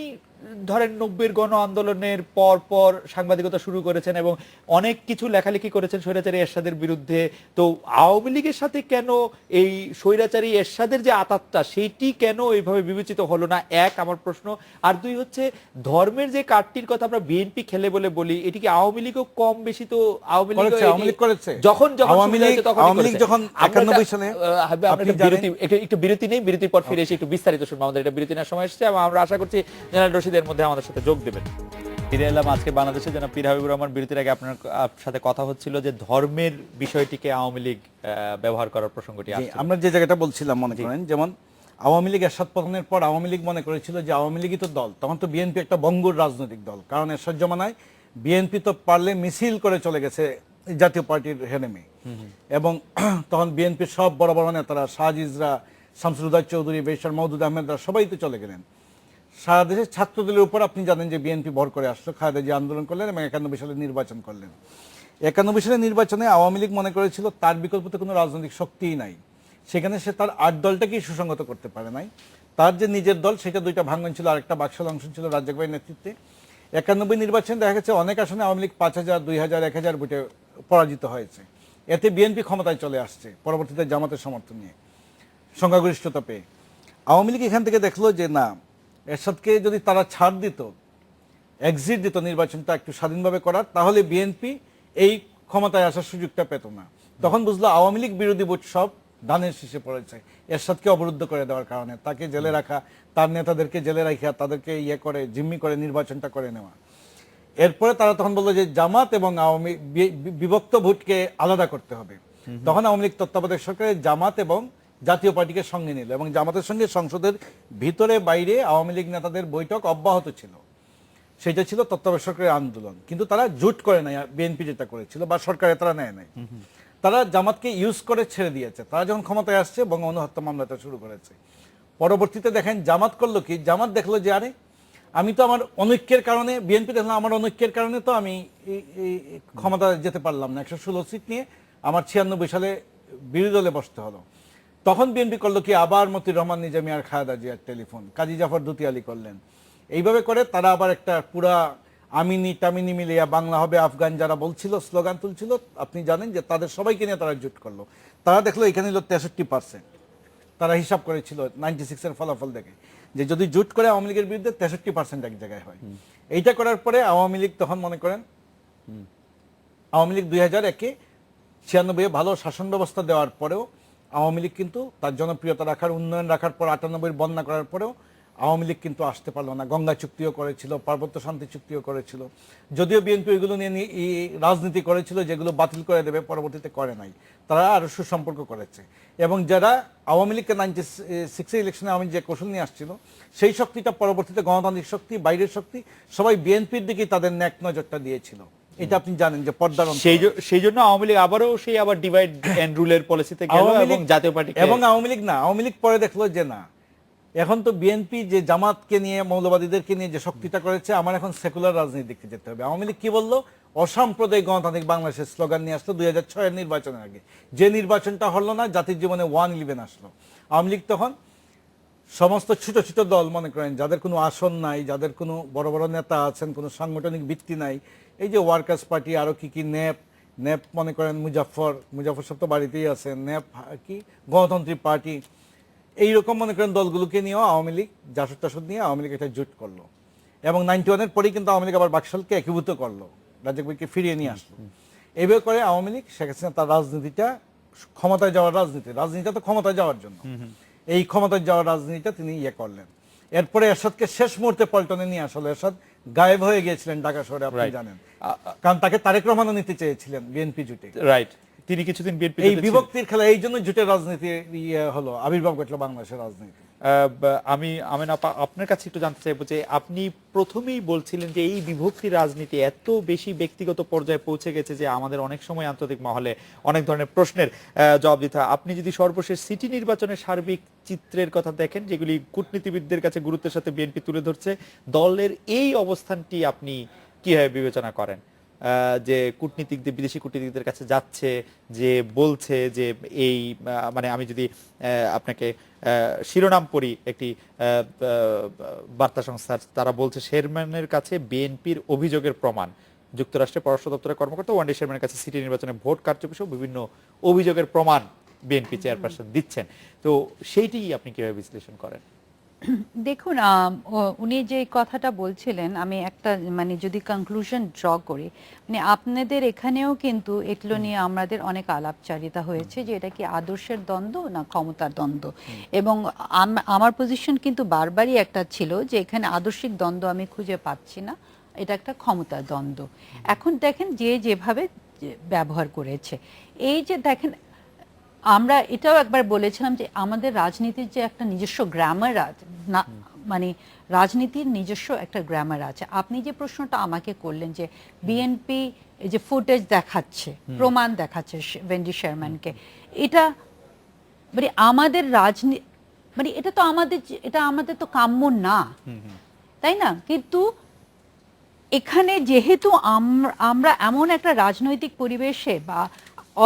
S1: ধরেন 90-এর গণ আন্দোলনের পর সাংবাদিকতা শুরু করেছেন এবং অনেক কিছু লেখালেখি করেছেন স্বৈরাচারী এরশাদের বিরুদ্ধে। তো আওয়ামী লীগের সাথে কেন এই স্বৈরাচারী এরশাদের যে আতাতটা, সেইটি কেন এইভাবে বিবেচিত হলো না? এক আমার প্রশ্ন। আর দুই হচ্ছে, ধর্মের যে কার্ডটির কথা আমরা বিএনপি খেলে বলে বলি, এটি কি আওয়ামী লীগও কম বেশি? তো আওয়ামী লীগ করেছে, যখন যখন
S3: 91 সালে
S1: একটু বিরতি নেই, বিরতির পর ফিরে এসে একটু বিস্তারিত শুনবো। আমাদের এটা বিরতি নেওয়ার সময় এসেছে এবং আমরা আশা করছি জেনারেল রশিদের মধ্যে আমাদের সাথে যোগ দেবেন। ফিরে এলাম আজকে বাংলাদেশে। জনাব পীর হাবিবুর রহমান, বিরতির আগে আপনার সাথে কথা হচ্ছিল যে ধর্মের বিষয়টিকে আওয়ামী লীগ ব্যবহার করার প্রসঙ্গটি।
S3: আমরা যে জায়গাটা বলছিলাম, মনে করেন যেমন আওয়ামী লীগ এরশাদ পতনের পর আওয়ামী লীগ মনে করেছিল যে আওয়ামী লীগই তো দল, তখন তো বিএনপি একটা বঙ্গুর রাজনৈতিক দল, কারণ এরশাদ জমানায় বিএনপি তো পারলে মিছিল করে চলে গেছে জাতীয় পার্টির হেরেমে, এবং তখন বিএনপির সব বড় বড় নেতারা, শাহজিজরা, শামসুল হুদা চৌধুরী, বেশার মওদুদ আহমেদরা সবাই তো চলে গেলেন। সারা দেশের ছাত্রদলের উপর আপনি জানেন যে বিএনপি ভর করে আসলো, খালেদা জিয়া আন্দোলন করলেন এবং 91 সালে নির্বাচন করলেন। 91 সালের নির্বাচনে আওয়ামী লীগ মনে করেছিল তার বিকল্পতে কোনো রাজনৈতিক শক্তিই নাই, সেখানে সে তার 8 দলটাকেই সুসংগত করতে পারে নাই। তার যে নিজের দল সেটা 2টা ভাঙন ছিল, আরেকটা বাকশাল অংশ ছিল রাজ্জাক ভাইয়ের নেতৃত্বে। 91 নির্বাচনে দেখা গেছে অনেক আসনে আওয়ামী লীগ 5000, 2000, 1000 ভোটে পরাজিত হয়েছে। এতে বিএনপি ক্ষমতায় চলে আসছে পরবর্তীতে জামাতের সমর্থন নিয়ে সংখ্যাগরিষ্ঠতা পেয়ে। আওয়ামী লীগ এখান থেকে দেখলো যে না, এরশাদকে যদি তারা ছাড় দিত, এক্সিট দিত নির্বাচনটা একটু স্বাধীনভাবে করার, তাহলে বিএনপি এই ক্ষমতায় আসার সুযোগটা পেত না। তখন বুঝলো আওয়ামী লীগ বিরোধী ভোট সব ধানের শীষে পড়েছে এরশাদকে অবরুদ্ধ করে দেওয়ার কারণে, তাকে জেলে রাখা, তার নেতাদেরকে জেলে রাখা, তাদেরকে করে জিম্মি করে নির্বাচনটা করে নেওয়া। এরপরে তারা তখন বললো যে জামাত এবং আওয়ামী বিভক্ত ভোটকে আলাদা করতে হবে। তখন আওয়ামী লীগ তত্ত্বাবধায়ক সরকারের জামাত এবং জাতীয় পার্টিকে সঙ্গে নিল এবং জামাতের সঙ্গে সংসদের ভিতরে বাইরে আওয়ামী লীগ নেতাদের বৈঠক অব্যাহত ছিল। সেটা ছিল তত্ত্বাবধায়ক সরকারের আন্দোলন, কিন্তু তারা জোট করে নাই, বিএনপি যেটা করেছিল বা সরকারে তারা নেয় নাই, তারা জামাতকে ইউজ করে ছেড়ে দিয়েছে। তারা যখন ক্ষমতায় আসছে বঙ্গবন্ধু হত্যা মামলাটা শুরু করেছে। পরবর্তীতে দেখেন জামাত করলো কি, জামাত দেখলো যে আরে আমি তো আমার অনৈক্যের কারণে, বিএনপি দেখলাম আমার অনৈক্যের কারণে তো আমি ক্ষমতা যেতে পারলাম না, 116 সিট নিয়ে আমার 96 সালে বিরোধী দলে বসতে হলো। তখন বিএনপি করলো কি, আবার মতিউর রহমান নিজামী আর খালেদা জিয়ার টেলিফোন, কাজী জাফর দুতিয়ালি করলেন। এইভাবে করে তারা আবার একটা পুরা আমিনি টামিনি মিলিয়া বাংলা হবে আফগান যারা বলছিল, স্লোগান তুলছিল, আপনি জানেন যে তাদের সবাইকে নিয়ে তারা জোট করলো। তারা দেখলো এখানে হলো 63%। তারা হিসাব করেছিল 96 এর ফলাফল দেখে যে যদি জোট করে আওয়ামী লীগের বিরুদ্ধে 63% এক জায়গায় হয়। এইটা করার পরে আওয়ামী লীগ তখন মনে করেন, আওয়ামী লীগ 2001-এ 96 ভালো শাসন ব্যবস্থা দেওয়ার পরেও আওয়ামী লীগ কিন্তু তার জনপ্রিয়তা রাখার, উন্নয়ন রাখার পর 98 বন্যা করার পরেও আওয়ামী লীগ কিন্তু আসতে পারলো না। গঙ্গা চুক্তিও করেছিল, পার্বত্য শান্তি চুক্তিও করেছিল, যদিও বিএনপি ওইগুলো নিয়ে রাজনীতি করেছিল যেগুলো বাতিল করে দেবে, পরবর্তীতে করে নাই। তারা আরো সুসম্পর্ক করেছে এবং যারা আওয়ামী লীগকে 96 ইলেকশনে আওয়ামী যে কৌশল নিয়ে আসছিল সেই শক্তিটা পরবর্তীতে গণতান্ত্রিক শক্তি, বাইরের শক্তি সবাই বিএনপির দিকেই তাদের ন্যাক নজরটা দিয়েছিল। এটা আপনি জানেন যে পর্দার
S1: সেই জন্য আওয়ামী লীগ আবারও সেই আবার ডিভাইড এন্ড রুলের পলিসিতে গেল এবং জাতীয় পার্টি
S3: এবং আওয়ামী লীগ না, আওয়ামী লীগ পরে দেখলো যে না, এখন তো বিএনপি যে জামাতকে নিয়ে মৌলবাদীদেরকে নিয়ে যে শক্তিটা করেছে, আমার এখন সেকুলার রাজনীতি দেখতে যেতে হবে। আওয়ামী লীগ কি বললো, অসাম্প্রদায়িক গণতান্ত্রিক বাংলাদেশের স্লোগান নিয়ে আসলো 2006-এর নির্বাচনের আগে, যে নির্বাচনটা হলো না, জাতির জীবনে 1/11 আসলো। আওয়ামী লীগ তখন সমস্ত ছোট ছোট দল মনে করেন যাদের কোনো আসন নাই, যাদের কোনো বড় বড় নেতা আছেন, কোনো সাংগঠনিক ভিত্তি নাই, এই যে ওয়ার্কার্স পার্টি, আরো কি ন্যাপ মনে করেন মুজাফর সব তো বাড়িতেই আছে, ন্যাপ কি গণতন্ত্রী পার্টি, এইরকম মনে করেন দলগুলোকে নিয়েও আওয়ামী লীগ জাসদ নিয়ে আওয়ামী লীগ একটা জোট করলো এবং 91-এর পরেই কিন্তু আওয়ামী লীগ আবার বাকশালকে একীভূত করলো, রাজ্জাক ভাইকে ফিরিয়ে নিয়ে আসলো। এইভাবে করে আওয়ামী লীগ শেখ হাসিনা তার রাজনীতিটা, ক্ষমতায় যাওয়ার রাজনীতিটা তো ক্ষমতায় যাওয়ার জন্য, এই ক্ষমতায় যাওয়ার রাজনীতিটা তিনি করলেন। এরপরে এরশাদকে শেষ মুহূর্তে পল্টনে নিয়ে আসলো। এরশাদ গায়েব হয়ে গিয়েছিলেন ঢাকা শহরে, আপনি জানেন, কারণ তাকে তারেক রহমানও নিতে চেয়েছিলেন বিএনপি জোটে। রাইট, তিনি কিছুদিন বিএনপি, এই বিভক্তির খেলা, এই জন্য জোটের রাজনীতি হলো, আবির্ভাব ঘটলো বাংলাদেশের রাজনীতি।
S1: আমি আপনার কাছে একটু জানতে চাইবো যে আপনি প্রথমেই বলছিলেন যে এই বিভক্তির রাজনীতি এত বেশি ব্যক্তিগত পর্যায়ে পৌঁছে গেছে যে আমাদের অনেক সময় আন্তর্জাতিক মহলে অনেক ধরনের প্রশ্নের জবাব দিতে হয়। আপনি যদি সর্বশেষ সিটি নির্বাচনের সার্বিক চিত্রের কথা দেখেন, যেগুলি কূটনীতিবিদদের কাছে গুরুত্বের সাথে বিএনপি তুলে ধরছে, দলের এই অবস্থানটি আপনি কিভাবে বিবেচনা করেন? যে কূটনীতিকদের, বিদেশি কূটনীতিকদের কাছে যাচ্ছে, যে বলছে যে এই মানে আমি যদি আপনাকে শিরোনাম পড়ি একটি বার্তা সংস্থার, তারা বলছে শেরম্যানের কাছে বিএনপির অভিযোগের প্রমাণ, যুক্তরাষ্ট্রের পররাষ্ট্র দপ্তরের কর্মকর্তা ওয়ান ডে শেরম্যানের কাছে সিটি নির্বাচনে ভোট কারচুপি সহ বিভিন্ন অভিযোগের প্রমাণ বিএনপি চেয়ারপারসন দিচ্ছেন। তো সেইটি আপনি কিভাবে বিশ্লেষণ করেন?
S2: দেখুন, উনি যে কথাটা বলছিলেন, আমি একটা মানে যদি কনক্লুশন ড্র করি, মানে আপনাদের এখানেও কিন্তু এগুলো নিয়ে আমাদের অনেক আলাপচারিতা হয়েছে যে এটা কি আদর্শের দ্বন্দ্ব না ক্ষমতার দ্বন্দ্ব, এবং আমার পজিশন কিন্তু বারবারই একটা ছিল যে এখানে আদর্শিক দ্বন্দ্ব আমি খুঁজে পাচ্ছি না, এটা একটা ক্ষমতার দ্বন্দ্ব। এখন দেখেন যে যেভাবে ব্যবহার করেছে, এই যে দেখেন, আমরা এটাও একবার বলেছিলাম যে আমাদের রাজনীতির যে একটা নিজস্ব গ্রামার আছে না, মানে রাজনীতির নিজস্ব একটা গ্রামার আছে। আপনি যে প্রশ্নটা আমাকে করলেন যে বিএনপি যে ফুটেজ দেখাচ্ছে, প্রমাণ দেখাচ্ছে ওয়েন্ডি শেরম্যানকে, এটা মানে আমাদের রাজনীতি, মানে এটা আমাদের তো কাম্য না। তাই না? কিন্তু এখানে যেহেতু আমরা এমন একটা রাজনৈতিক পরিবেশে বা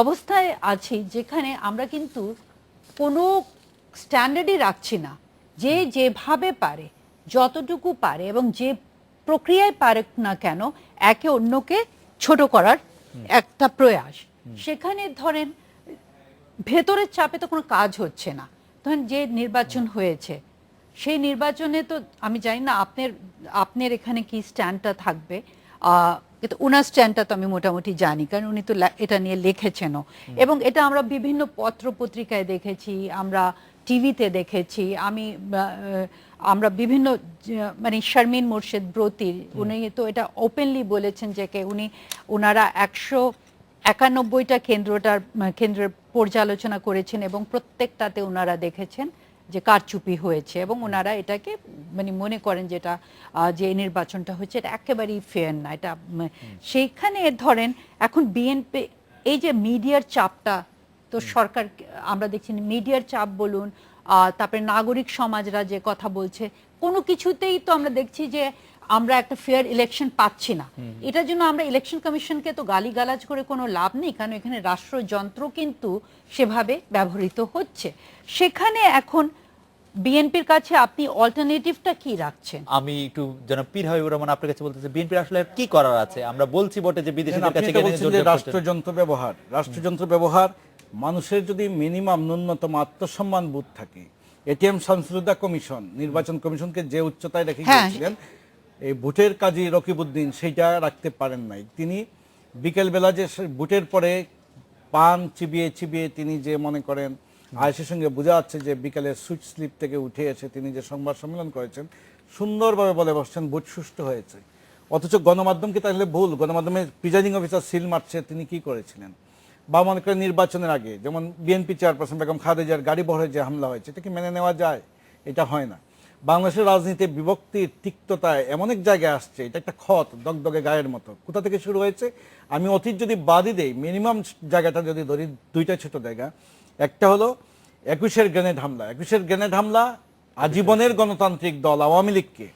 S2: অবস্থায় আছি যেখানে আমরা কিন্তু কোনো স্ট্যান্ডার্ডই রাখছি না, যে যেভাবে পারে যতটুকু পারে এবং যে প্রক্রিয়ায় পারে না কেন একে অন্যকে ছোট করার একটা প্রয়াস। সেখানে ধরেন ভেতরের চাপে তো কোনো কাজ হচ্ছে না। ধরেন যে নির্বাচন হয়েছে সেই নির্বাচনে তো আমি জানি না আপনার এখানে কি স্ট্যান্ডটা থাকবে, কিন্তু ওনার স্ট্যান্ডটা তো আমি মোটামুটি জানি, কারণ উনি তো এটা নিয়ে লিখেছেনও এবং এটা আমরা বিভিন্ন পত্র পত্রিকায় দেখেছি, আমরা টিভিতে দেখেছি। আমরা বিভিন্ন মানে শারমিন মোর্শেদ ব্রতির উনি তো এটা ওপেনলি বলেছেন যে ওনারা 191টা কেন্দ্রের পর্যালোচনা করেছেন এবং প্রত্যেকটাতে ওনারা দেখেছেন যে কারচুপি হয়েছে এবং ওনারা এটাকে মানে মনে করেন যেটা যে নির্বাচনটা হচ্ছে এটা একেবারেই ফেয়ার না। এটা সেইখানে ধরেন এখন বিএনপি এই যে মিডিয়ার চাপটা, তো সরকার আমরা দেখছি মিডিয়ার চাপ বলুন, তারপরে নাগরিক সমাজরা যে কথা বলছে, কোনো কিছুতেই তো আমরা দেখছি যে আমরা একটা ফেয়ার ইলেকশন পাচ্ছি না। এটার জন্য আমরা ইলেকশন কমিশনকে তো গালিগালাজ করে কোনো লাভ নেই, কারণ এখানে রাষ্ট্রযন্ত্র কিন্তু সেভাবে ব্যবহৃত হচ্ছে। সেখানে এখন বিএনপির কাছে আপনি অল্টারনেটিভটা কি রাখছেন?
S1: আমি একটু জনাব পীর হাবিবুর রহমান আপনার কাছে বলতেছি, বিএনপির আসলে কি করার আছে? আমরা বলছি বটে যে বিদেশিদের কাছে
S3: রাষ্ট্রযন্ত্র ব্যবহার মানুষের যদি মিনিমাম ন্যূনতম আত্মসম্মান বোধ থাকে, এটিএম শামসুদ্দা কমিশন নির্বাচন কমিশনকে যে উচ্চতায় রেখে গিয়েছিলেন এই ভোটের কাজী রকিবউদ্দিন সেইটা রাখতে পারেন নাই। তিনি বিকেলবেলা যে ভোটের পরে পান চিবিয়ে চিবিয়ে তিনি যে মনে করেন আয়েশের সঙ্গে বোঝা যাচ্ছে যে বিকালের সুইট স্লিপ থেকে উঠে এসে তিনি যে সংবাদ সম্মেলন করেছেন সুন্দরভাবে বলে বসছেন ভোট সুষ্ঠু হয়েছে, অথচ গণমাধ্যমকে তাহলে ভুল, গণমাধ্যমের প্রিজাইডিং অফিসার সিল মারছে তিনি কি করেছিলেন? বা মনে করেন নির্বাচনের আগে যেমন বিএনপি চেয়ারপারসন বেগম খালেদার গাড়ি বহরে যে হামলা হয়েছে, এটা কি মেনে নেওয়া যায়? এটা হয় না। বাংলাদেশের রাজনীতিতে বিভক্তির তিক্ততায় এমন এক জায়গায় আসছে, এটা একটা ক্ষত দগদগে গায়ের মতো। কোথা থেকে শুরু হয়েছে? আমি অতীত যদি বাদই দেই, মিনিমাম জায়গাটা যদি ধরি, দুইটা ছোট জায়গা। একটা হলো 21-এর গ্রেনেড হামলা আজীবনের গণতান্ত্রিক দল আওয়ামী লীগকে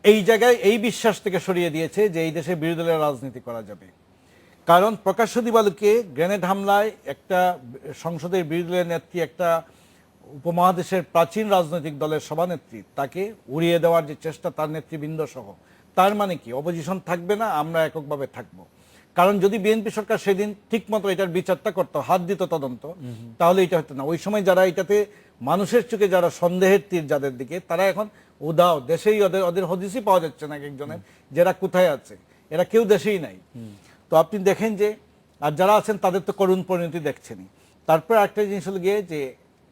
S3: এই জায়গায় এই বিশ্বাস থেকে সরিয়ে দিয়েছে যে এই দেশে বিরোধী দলের রাজনীতি করা যাবে। কারণ প্রকাশ্য দিবালুকে গ্রেনেড হামলায় একটা সংসদের বিরোধী দলের নেত্রী, একটা উপমহাদেশের প্রাচীন রাজনৈতিক দলের সভানেত্রী, তাকে উড়িয়ে দেওয়ার যে চেষ্টা তার নেতৃবৃন্দ সহ, তার মানে কি অপোজিশন থাকবে না, আমরা এককভাবে থাকবো। কারণ যদি বিএনপি সরকার সেদিন ঠিক মতো এটার বিচারটা করতো, হাত দিত তদন্ত, তাহলে এটা হতো না। ওই সময় যারা এটাতে মানুষের চোখে যারা সন্দেহের তীর যাদের দিকে, তারা এখন উদাও, দেশেই ওদের হদিসই পাওয়া যাচ্ছে না এক একজনের, যারা কোথায় আছে, এরা কেউ দেশেই নাই। তো আপনি দেখেন যে আর যারা আছেন তাদের তো করুণ পরিণতি দেখছেনই। তারপর একটা জিনিস হলো গিয়ে যে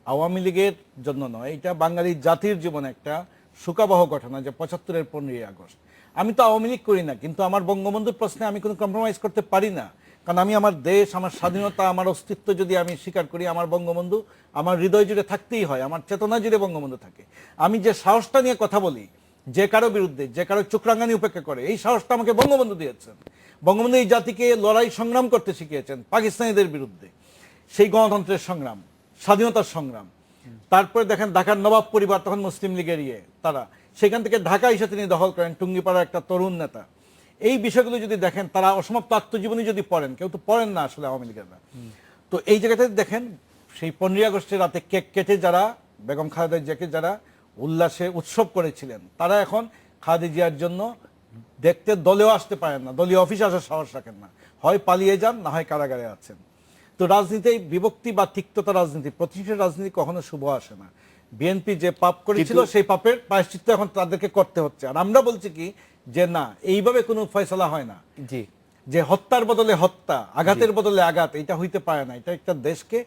S3: আওয়ামী লীগের জন্য নয়, এটা বাঙালি জাতির জীবনে একটা শোকাবহ ঘটনা যে 75-এর 15ই আগস্ট। আমি তো আওয়ামী লীগ করি না, কিন্তু আমার বঙ্গবন্ধুর প্রশ্নে আমি কোনো কম্প্রোমাইজ করতে পারি না। কারণ আমি আমার দেশ, আমার স্বাধীনতা, আমার অস্তিত্ব যদি আমি স্বীকার করি, আমার বঙ্গবন্ধু আমার হৃদয় জুড়ে থাকতেই হয়, আমার চেতনা জুড়ে বঙ্গবন্ধু থাকে। আমি যে সাহসটা নিয়ে কথা বলি যে কারো বিরুদ্ধে, যে কারো চোখরাঙ্গানি উপেক্ষা করে, এই সাহসটা আমাকে বঙ্গবন্ধু দিয়েছেন। বঙ্গবন্ধু এই জাতিকে লড়াই সংগ্রাম করতে শিখিয়েছেন পাকিস্তানিদের বিরুদ্ধে, সেই গণতন্ত্রের সংগ্রাম, স্বাধীনতার সংগ্রাম। তারপরে দেখেন ঢাকার নবাব পরিবার, তখন মুসলিম লীগের তারা সেখান থেকে ঢাকা এসে তিনি দখল করেন, টুঙ্গিপাড়ার একটা তরুণ নেতা। এই বিষয়গুলো যদি দেখেন, তারা অসমাপ্ত আত্মজীবনী যদি পড়েন, কেউ তো পড়েন না আসলে আওয়ামী লীগেররা। তো এই জায়গাতে দেখেন সেই 15ই আগস্টের রাতে কেক কেটে যারা বেগম খালেদা জিয়াকে যারা উল্লাসে উৎসব করেছিলেন, তারা এখন খালেদা জিয়ার জন্য দেখতে দলেও আসতে পারেন না, দলীয় অফিসে আসার সাহস রাখেন না, হয় পালিয়ে যান না হয় কারাগারে আছেন। তো রাজনীতি বিভক্তি বা তিক্ততা রাজনীতি, প্রতিষ্ঠার রাজনীতি কখনো শুভ আসে না। বিএনপি যে পাপ করেছিল সেই পাপের প্রায়শ্চিত্ত এখন তাদেরকে করতে হচ্ছে। আর আমরা বলছি কি যে না, এইভাবে কোনো ফয়সালা হয় না, জি, যে হত্যার বদলে হত্যা, আঘাতের বদলে আঘাত, এটা হইতে পারে না। এটা একটা দেশকে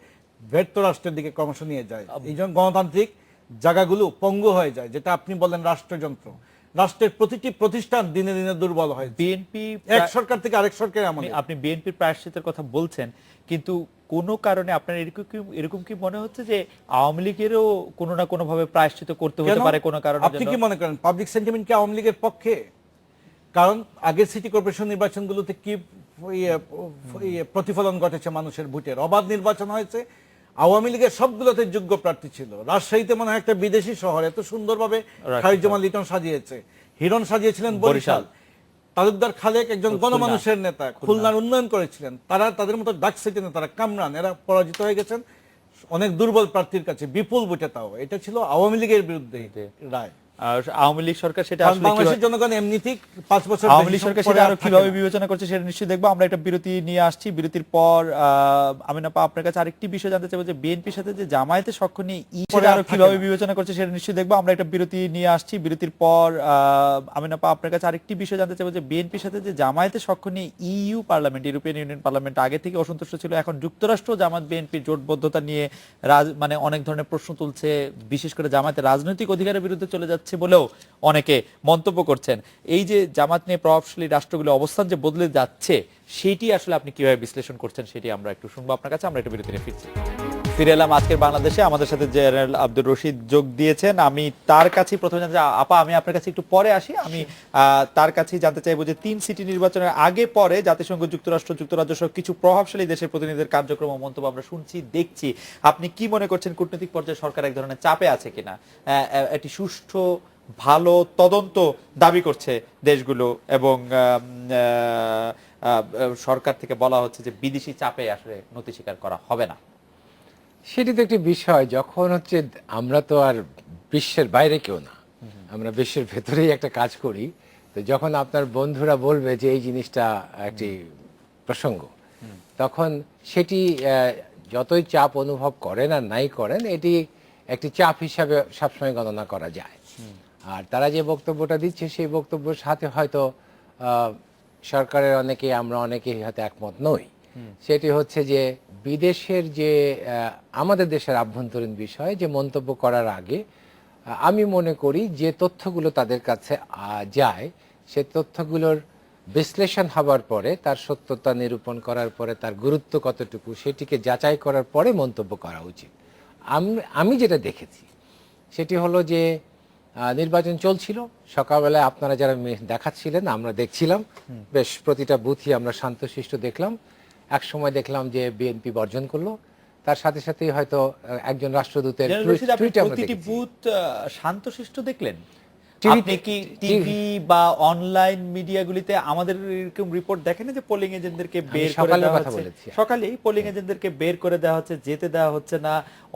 S3: ব্যর্থ রাষ্ট্রের দিকে ক্রমশ নিয়ে যায়। এই জন্য গণতান্ত্রিক জায়গাগুলো পঙ্গু হয়ে যায়, যেটা আপনি বলেন রাষ্ট্রযন্ত্র। রাষ্ট্রের প্রতিটি প্রতিষ্ঠান দিনে দিনে দুর্বল হয়। বিএনপি এক সরকার থেকে আরেক সরকারে
S1: আপনি বিএনপির প্রায়শ্চিত্তের কথা বলছেন, কিন্তু কোনো কারণে আপনার এরকম কি মনে হচ্ছে যে আওয়ামী লীগেরও কোনো না কোনো ভাবে প্রায়শ্চিত্ত করতে হতে পারে কোনো কারণে?
S3: আপনি কি মনে করেন পাবলিক সেন্টিমেন্ট কি আওয়ামী লীগের পক্ষে? কারণ আগের সিটি কর্পোরেশন নির্বাচনগুলোতে কি প্রতিফলন ঘটেছে মানুষের ভোটের? অবাধ নির্বাচন হয়েছে, আওয়ামী লীগের সবগুলোতে যোগ্য প্রার্থী ছিল। রাজশাহীতে মনে হয় একটা বিদেশি শহর, এত সুন্দরভাবে খায়রুজ্জামান লিটন সাজিয়েছে। হিরণ সাজিয়েছিলেন বরিশাল। তালুকদার খালেক একজন গণমানুষের নেতা, খুলনার উন্নয়ন করেছিলেন। তারা তাদের মতো ডাক সাইটে নেতারা কামরান, এরা পরাজিত হয়ে গেছেন অনেক দুর্বল প্রার্থীর কাছে, বিপুল ভোটে। তাও এটা ছিল আওয়ামী লীগের বিরুদ্ধে রায়।
S1: আর আওয়ামী লীগ সরকার সেটা
S3: কারণ
S1: আসলে
S3: বাংলাদেশের জনগণ এমনিতেই 5 বছর
S1: আওয়ামী লীগ সরকার সেটা আরো কিভাবে বিবেচনা করছে সেটা নিশ্চয়ই দেখবো। আমরা একটা বিরতি নিয়ে আসছি। বিরতির পর আমিনা আপা আপনার কাছে আরেকটি বিষয় জানতে চাইবো যে বিএনপির সাথে যে জামায়াতের সখ্য নিয়ে সেটা আরো কিভাবে বিবেচনা করছে সেটা নিশ্চয়ই দেখবো। আমরা একটা বিরতি নিয়ে আসছি। বিরতির পর আমিনা আপা আপনার কাছে আরেকটি বিষয় জানতে চাইবো যে বিএনপির সাথে যে জামায়াতের সখ্য নিয়ে EU parliament, European union parliament আগে থেকে অসন্তুষ্ট ছিল, এখন যুক্তরাষ্ট্র জামায়াত বিএনপির জোটবদ্ধতা নিয়ে মানে অনেক ধরনের প্রশ্ন তুলছে, বিশেষ করে জামায়াতের রাজনৈতিক অধিকারের বিরুদ্ধে চলে যাচ্ছে বলেও অনেকে মন্তব্য করছেন। এই যে জামাত নিয়ে প্রভাবশালী রাষ্ট্রগুলো অবস্থান যে বদলে যাচ্ছে, সেটি আসলে আপনি কিভাবে বিশ্লেষণ করছেন সেটি আমরা একটু শুনবো আপনার কাছে। আমরা একটু বিরতি নিয়ে ফিরে এলাম আজকের বাংলাদেশে। আমাদের সাথে জেনারেল আব্দুর রশিদ যোগ দিয়েছেন। আমি তার কাছে প্রথমে জানতে চাই, আপা আমি আপনার কাছে একটু পরে আসি। আমি তার কাছেই জানতে চাইবো যে 3 সিটি নির্বাচনের আগে পরে জাতিসংঘ, যুক্তরাষ্ট্র, যুক্তরাজ্য সহ কিছু প্রভাবশালী দেশের প্রতিনিধিদের কার্যক্রম ও মন্তব্য আমরা শুনছি, দেখছি। আপনি কি মনে করছেন, কূটনৈতিক পর্যায়ে সরকার এক ধরনের চাপে আছে কিনা? একটি সুষ্ঠু ভালো তদন্ত দাবি করছে দেশগুলো এবং সরকার থেকে বলা হচ্ছে যে বিদেশি চাপে আসলে নতি স্বীকার করা হবে না।
S4: সেটি তো একটি বিষয়। যখন হচ্ছে আমরা তো আর বিশ্বের বাইরে কেউ না, আমরা বিশ্বের ভেতরেই একটা কাজ করি। তো যখন আপনার বন্ধুরা বলবে যে এই জিনিসটা একটি প্রসঙ্গ, তখন সেটি যতই চাপ অনুভব করেন আর নাই করেন, এটি একটি চাপ হিসাবে সবসময় গণনা করা যায়। আর তারা যে বক্তব্যটা দিচ্ছে সেই বক্তব্যের সাথে হয়তো সরকারের অনেকে, আমরা অনেকেই হয়তো একমত নই। সেটি হচ্ছে যে বিদেশের যে আমাদের দেশের আভ্যন্তরীণ বিষয় যে মন্তব্য করার আগে আমি মনে করি যে তথ্যগুলো তাদের কাছে যায়, সে তথ্যগুলোর বিশ্লেষণ হবার পরে, তার সত্যতা নিরূপণ করার পরে, তার গুরুত্ব কতটুকু সেটিকে যাচাই করার পরে মন্তব্য করা উচিত। আমি যেটা দেখেছি সেটি হলো যে নির্বাচন চলছিল, সকালবেলায় আপনারা যারা দেখাচ্ছিলেন আমরা দেখছিলাম, বেশ প্রতিটা বুথই আমরা শান্তশিষ্ট দেখলাম। এক সময় দেখলাম যে বিএনপি বর্জন করলো, তার সাথে সাথেই হয়তো একজন রাষ্ট্রদূতের টুইটে আমরা
S1: প্রতিটি
S4: দেখেছি।
S1: বুথ শান্তশিষ্ট দেখলেন। আপনি কি টিভি বা অনলাইন মিডিয়াগুলিতে আমাদের এরকম রিপোর্ট দেখেন যে পোলিং এজেন্টদেরকে বের করে দেওয়া হচ্ছে? সকালেই পোলিং এজেন্টদেরকে বের করে দেওয়া হচ্ছে, যেতে দেওয়া হচ্ছে না।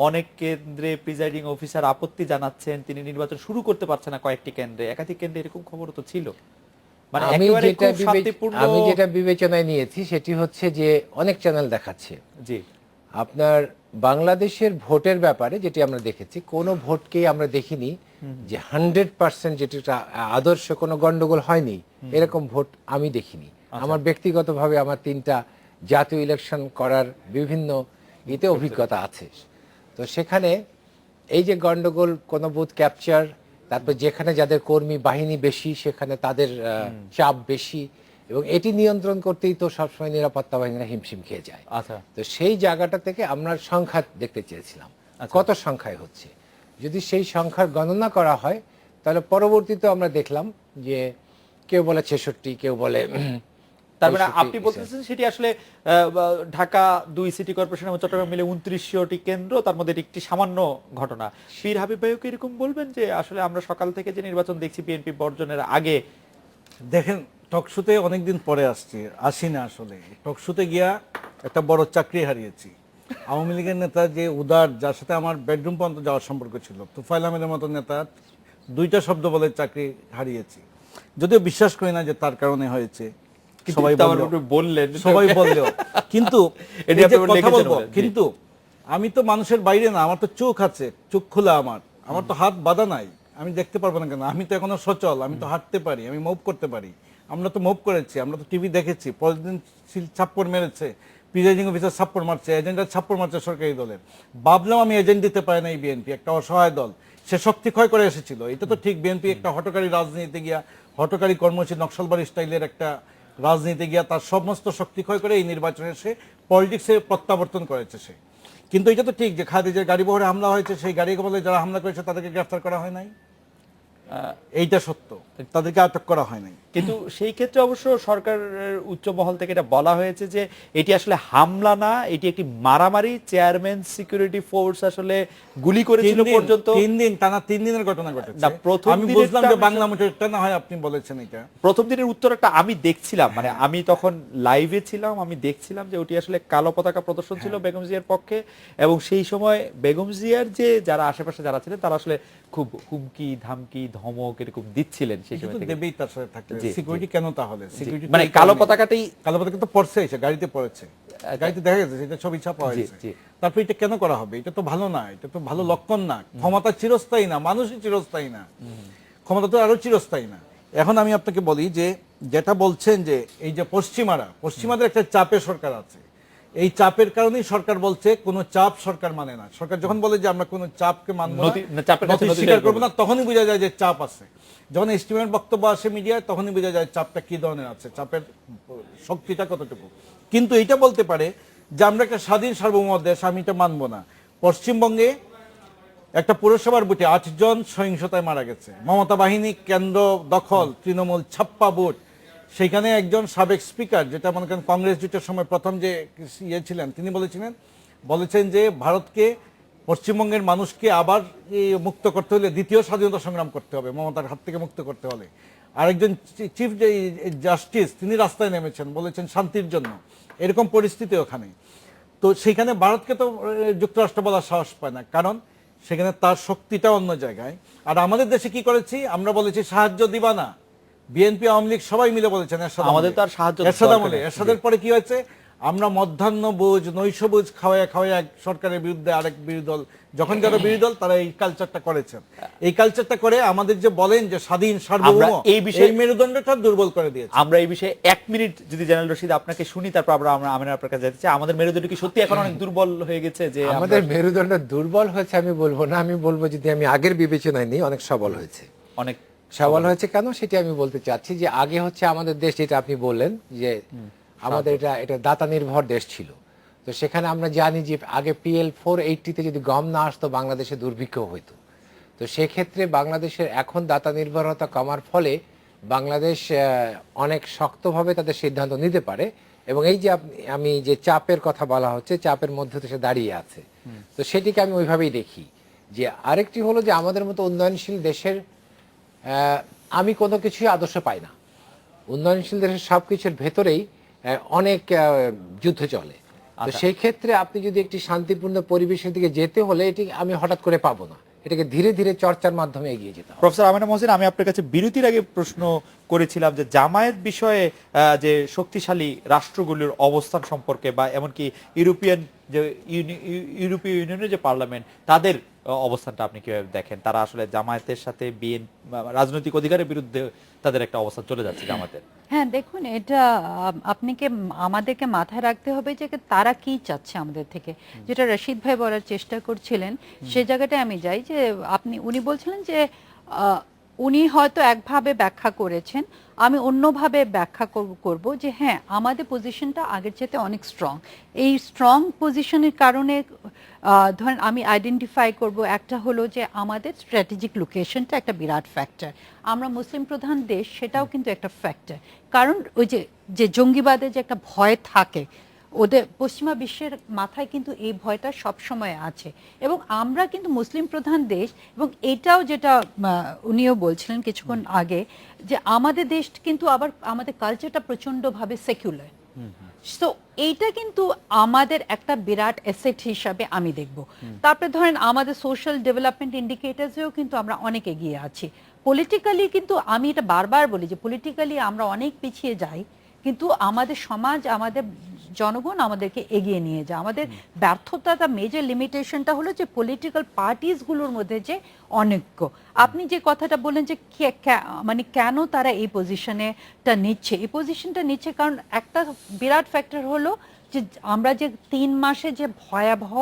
S1: অনেক কেন্দ্রে প্রিজাইডিং অফিসার আপত্তি জানাচ্ছেন, তিনি নির্বাচন শুরু করতে পারছেন না। কয়েকটি কেন্দ্রে, একাধিক কেন্দ্রে এরকম খবরও তো ছিল। মানে
S4: আমি যেটা বিবেচনায় নিয়েছি সেটি হচ্ছে যে অনেক চ্যানেল দেখাচ্ছে।
S1: জি,
S4: আপনার বাংলাদেশের ভোটের ব্যাপারে যেটি আমরা দেখেছি, কোনো ভোটকেই আমরা দেখিনি যে 100% যেটা আদর্শ কোনো গন্ডগোল হয়নি, এরকম ভোট আমি দেখিনি। আমার ব্যক্তিগতভাবে আমার 3টা জাতীয় ইলেকশন করার বিভিন্ন ইতে অভিজ্ঞতা আছে। তো সেখানে এই যে গন্ডগোল, কোনো বুথ ক্যাপচার, তারপর যেখানে যাদের কর্মী বাহিনী বেশি সেখানে তাদের চাপ বেশি, এবং এটি নিয়ন্ত্রণ করতেই তো সবসময় নিরাপত্তা বাহিনীরা হিমশিম খেয়ে যায়।
S1: আচ্ছা,
S4: তো সেই জায়গাটা থেকে আমরা সংখ্যা দেখতে চেয়েছিলাম, কত সংখ্যায় হচ্ছে। যদি সেই সংখ্যার গণনা করা হয় তাহলে পরবর্তীতে আমরা দেখলাম যে কেউ বলে 66, কেউ বলে।
S1: তার মানে আপনি বলতেছেন সেটি আসলে ঢাকা 2 সিটি কর্পোরেশন এবং চট্টগ্রাম মিলে 29টি কেন্দ্র, তার মধ্যে একটি সামান্য ঘটনা। পীর হাবিব ভাইও কি এরকম বলবেন যে আসলে আমরা সকাল থেকে যে নির্বাচন দেখছি বিএনপি বর্জনের আগে?
S3: দেখেন, টকশোতে অনেকদিন পরে আসি না। আসলে টকশোতে গিয়া একটা বড় চাকরি হারিয়েছি। আওয়ামী লীগের নেতা যে উদার, যার সাথে আমার বেডরুম পর্যন্ত যাওয়ার সম্পর্ক ছিল, তুফাইল আহমেদের মতো নেতা, 2টা শব্দ বলে চাকরি হারিয়েছি। যদিও বিশ্বাস করি না যে তার কারণে হয়েছে, সবাই বললেও কিন্তু কথা বলবো। কিন্তু আমি তো মানুষের বাইরে না, আমার তো চোখ আছে, চোখ খোলা। আমার তো হাত বাঁধা নাই, আমি দেখতে পারবো না কেন? আমি তো এখনো সচল, আমি তো হাঁটতে পারি, আমি মুভ করতে পারি। আমরা তো মুভ করেছি, আমরা তো টিভি দেখেছি, পজিশনশীল ছাপ্পড় মেরেছে, প্রিজাইডিং অফিসার ছাপ্পড় মারছে, এজেন্ডার ছাপ্পড় মারছে সরকারি দলের। ভাবলাম আমি এজেন্ট দিতে পারে না এই বিএনপি, একটা অসহায় দল, সে শক্তি ক্ষয় করে এসেছিল। এটা তো ঠিক, বিএনপি একটা হটকারী রাজনীতিতে গিয়া, হটকারী কর্মসূচি নকশালবাড়ি স্টাইলের একটা রাজনীতি গিয়া তার সমস্ত শক্তি ক্ষয় করে এই নির্বাচনে সে পলিটিক্সে প্রত্যাবর্তন করেছে সে। কিন্তু এটা তো ঠিক যে খাদিজের গাড়ি বহরে হামলা হয়েছে, সেই গাড়ি বলে যারা হামলা করেছে তাদেরকে গ্রেফতার করা হয় নাই, এইটা সত্য, তাদেরকে আটক করা হয় নাই।
S1: কিন্তু সেই ক্ষেত্রে অবশ্য সরকারের উচ্চ মহল থেকে এটা বলা হয়েছে যে এটি আসলে হামলা না, এটি একটি মারামারি, চেয়ারম্যান সিকিউরিটি ফোর্স আসলে গুলি করেছিল পর্যন্ত।
S3: 3 দিনের ঘটনা ঘটেছে।
S1: না, প্রথম
S3: আমি
S1: দিনেরটা
S3: বুঝলাম যে
S1: আমি
S3: বাংলা মোটরটা না হয় আপনি বলেছেন এটা।
S1: প্রথম দিনের উত্তরটা আমি দেখছিলাম, মানে আমি তখন লাইভে ছিলাম, আমি দেখছিলাম যে ওটি আসলে কালো পতাকা প্রদর্শন ছিল বেগম জিয়ার পক্ষে, এবং সেই সময় বেগম জিয়ার যে যারা আশেপাশে যারা ছিলেন তারা আসলে খুব হুমকি ধামকি ধমক এরকম দিচ্ছিলেন সেই সময় থেকে।
S3: দেবেই তার সাথে থাকলে
S1: জি,
S3: সিকিউরিটি কেন তাহলে? সিকিউরিটি
S1: মানে কালো পতাকাটাই
S3: কালো পতাকা তো পড়ছে, এসে গাড়িতে পড়েছে, গাড়িতে দেখা গেছে, এটা ছবি ছাপা হয়েছে।
S1: জি।
S3: তারপর এটা কেন করা হবে? এটা তো ভালো না, এটা তো ভালো লক্ষণ না। ক্ষমতা চিরস্থায়ী না, মানুষই চিরস্থায়ী না, ক্ষমতা তো আরো চিরস্থায়ী না। এখন আমি আপনাকে বলি যে যেটা বলছেন যে এই যে পশ্চিমাদের একটা চাপে সরকার আছে, এই চাপের কারণেই সরকার বলছে কোন চাপ সরকার মানে না। সরকার যখন বলে যে আমরা কোন চাপকে মানব না,
S1: চাপের কাছে নথি
S3: স্বীকার করবো না, তখনই বোঝা যায় যে চাপ আছে। যখন এস্টিমেট বক্তব্য আসে মিডিয়ায়, তখনই বোঝা যায় চাপটা কি ধরনের আছে, চাপের শক্তিটা কতটুকু। কিন্তু এটা বলতে পারে যে আমরা একটা স্বাধীন সার্বভৌম দেশ, আমি এটা মানবো না। পশ্চিমবঙ্গে একটা পুরসভার বুথে 8 জন সহিংসতায় মারা গেছে, মমতা বাহিনী কেন্দ্র দখল, তৃণমূল ছাপ্পা ভোট। সেখানে একজন সাবেক স্পিকার, যেটা মনে করেন কংগ্রেস জোটের সময় প্রথম যে ছিলেন, তিনি বলেছেন যে ভারতকে, পশ্চিমবঙ্গের মানুষকে আবার মুক্ত করতে হলে দ্বিতীয় স্বাধীনতা সংগ্রাম করতে হবে, মমতার হাত থেকে মুক্ত করতে হলে। আরেকজন চিফ জাস্টিস, তিনি রাস্তায় নেমেছেন, বলেছেন শান্তির জন্য। এরকম পরিস্থিতি ওখানে। তো সেখানে ভারতকে তো যুক্তরাষ্ট্র বলার সাহস পায় না, কারণ সেখানে তার শক্তিটা অন্য জায়গায়। আর আমাদের দেশে কি করেছি আমরা? বলেছি সাহায্য দিবা না। বিএনপি আওয়ামী লীগ সবাই মিলে বলেছেন
S1: আমাদের তো আর সাহায্য
S3: এরশাদের পরে কি হয়েছে? আমরা মধ্যাহ্ন বুঝ নৈশভোজ খাওয়ায় এক সরকারের বিরুদ্ধে আরেক বিরোধী দল, যখন যারা বিরোধী দল তারা এই কালচারটা করেছেন। এই কালচারটা করে আমাদের যে বলেন যে স্বাধীন সার্বভৌম, এই মেরুদণ্ডটা দুর্বল করে দিয়েছে।
S1: আমরা এই বিষয়ে 1 মিনিট যদি জেনারেল রশিদ আপনাকে শুনি, তারপর আমরা আপনার কাছে যেতে চাই। আমাদের মেরুদণ্ড কি সত্যি এখন অনেক দুর্বল হয়ে গেছে? যে
S4: আমাদের মেরুদণ্ড দুর্বল হয়েছে আমি বলবো না, আমি বলবো যদি আমি আগের বিবেচনায় নিই অনেক সবল হয়েছে।
S1: অনেক
S4: সবল হয়েছে কেন সেটা আমি বলতে চাচ্ছি যে আগে হচ্ছে আমাদের দেশ, যেটা আপনি বললেন যে আমাদের এটা দাতা নির্ভর দেশ ছিল। তো সেখানে আমরা জানি যে আগে PL 480-তে যদি গম না আসতো বাংলাদেশে দুর্ভিক্ষ হইতো। তো সেক্ষেত্রে বাংলাদেশের এখন দাতা নির্ভরতা কমার ফলে বাংলাদেশ অনেক শক্তভাবে তাদের সিদ্ধান্ত নিতে পারে, এবং এই যে আমি যে চাপের কথা বলা হচ্ছে, চাপের মধ্যে তো সে দাঁড়িয়ে আছে। তো সেটিকে আমি ওইভাবেই দেখি। যে আরেকটি হলো যে আমাদের মতো উন্নয়নশীল দেশের আমি কোনো কিছুই আদর্শ পাই না। উন্নয়নশীল দেশের সব কিছুর ভেতরেই অনেক যুদ্ধ চলে। তো সেই ক্ষেত্রে আপনি যদি একটি শান্তিপূর্ণ পরিবেশের দিকে যেতে হলে এটি আমি হঠাৎ করে পাবো না, এটাকে ধীরে ধীরে চর্চার মাধ্যমে এগিয়ে যেতে হবে।
S1: প্রফেসর আমেনা মহসিন, আমি আপনার কাছে বিরতির আগে প্রশ্ন করেছিলাম যে জামায়াত বিষয়ে যে শক্তিশালী রাষ্ট্রগুলোর অবস্থান সম্পর্কে, বা এমনকি ইউরোপীয় ইউনিয়নের যে পার্লামেন্ট, তাদের অবস্থানটা আপনি কিভাবে দেখেন? তারা আসলে জামায়াতের সাথে রাজনৈতিক অধিকারের বিরুদ্ধে তাদের একটা অবস্থান চলে যাচ্ছে জামায়াতের।
S2: হ্যাঁ, দেখুন, এটা আমাদেরকে মাথায় রাখতে হবে যে তারা কি চাচ্ছে আমাদের থেকে। যেটা রশিদ ভাই বলার চেষ্টা করছিলেন, সে জায়গাটায় আমি যাই যে উনি বলছিলেন যে উনি হয়তো একভাবে ব্যাখ্যা করেছেন, আমি অন্যভাবে ব্যাখ্যা করব যে হ্যাঁ, আমাদের পজিশনটা আগের চেয়ে অনেক স্ট্রং। এই স্ট্রং পজিশনের কারণে ধরেন আমি আইডেন্টিফাই করব, একটা হলো যে আমাদের স্ট্র্যাটেজিক লোকেশনটা একটা বিরাট ফ্যাক্টর। আমরা মুসলিম প্রধান দেশ, সেটাও কিন্তু একটা ফ্যাক্টর। কারণ ওই যে জঙ্গিবাদে যে একটা ভয় থাকে ওদের পশ্চিমা বিশ্বের মাথায়, কিন্তু এই ভয়টা সবসময় আছে। এবং আমরা কিন্তু মুসলিম প্রধান দেশ, এবং এটাও যেটা উনিও বলছিলেন কিছুক্ষণ আগে, যে আমাদের দেশ কিন্তু আবার আমাদের কালচারটা প্রচণ্ডভাবে সেকুলার। সো এইটা কিন্তু আমাদের একটা বিরাট অ্যাসেট হিসাবে আমি দেখব। তারপরে ধরেন আমাদের সোশ্যাল ডেভেলপমেন্ট ইন্ডিকেটার্সেও কিন্তু আমরা অনেক এগিয়ে আছি। পলিটিক্যালি কিন্তু আমি এটা বারবার বলি যে পলিটিক্যালি আমরা অনেক পিছিয়ে যাই, কিন্তু আমাদের সমাজ, আমাদের জনগণ আমাদেরকে এগিয়ে নিয়ে যায়। আমাদের ব্যর্থতা, মেজর লিমিটেশনটা হলো যে পলিটিক্যাল পার্টিসগুলোর মধ্যে যে অনৈক্য। আপনি যে কথাটা বললেন যে মানে কেন তারা এই পজিশনটা নিচ্ছে, এই পজিশনটা নিচ্ছে কারণ একটা বিরাট ফ্যাক্টর হলো যে আমরা যে 3 মাসে যে ভয়াবহ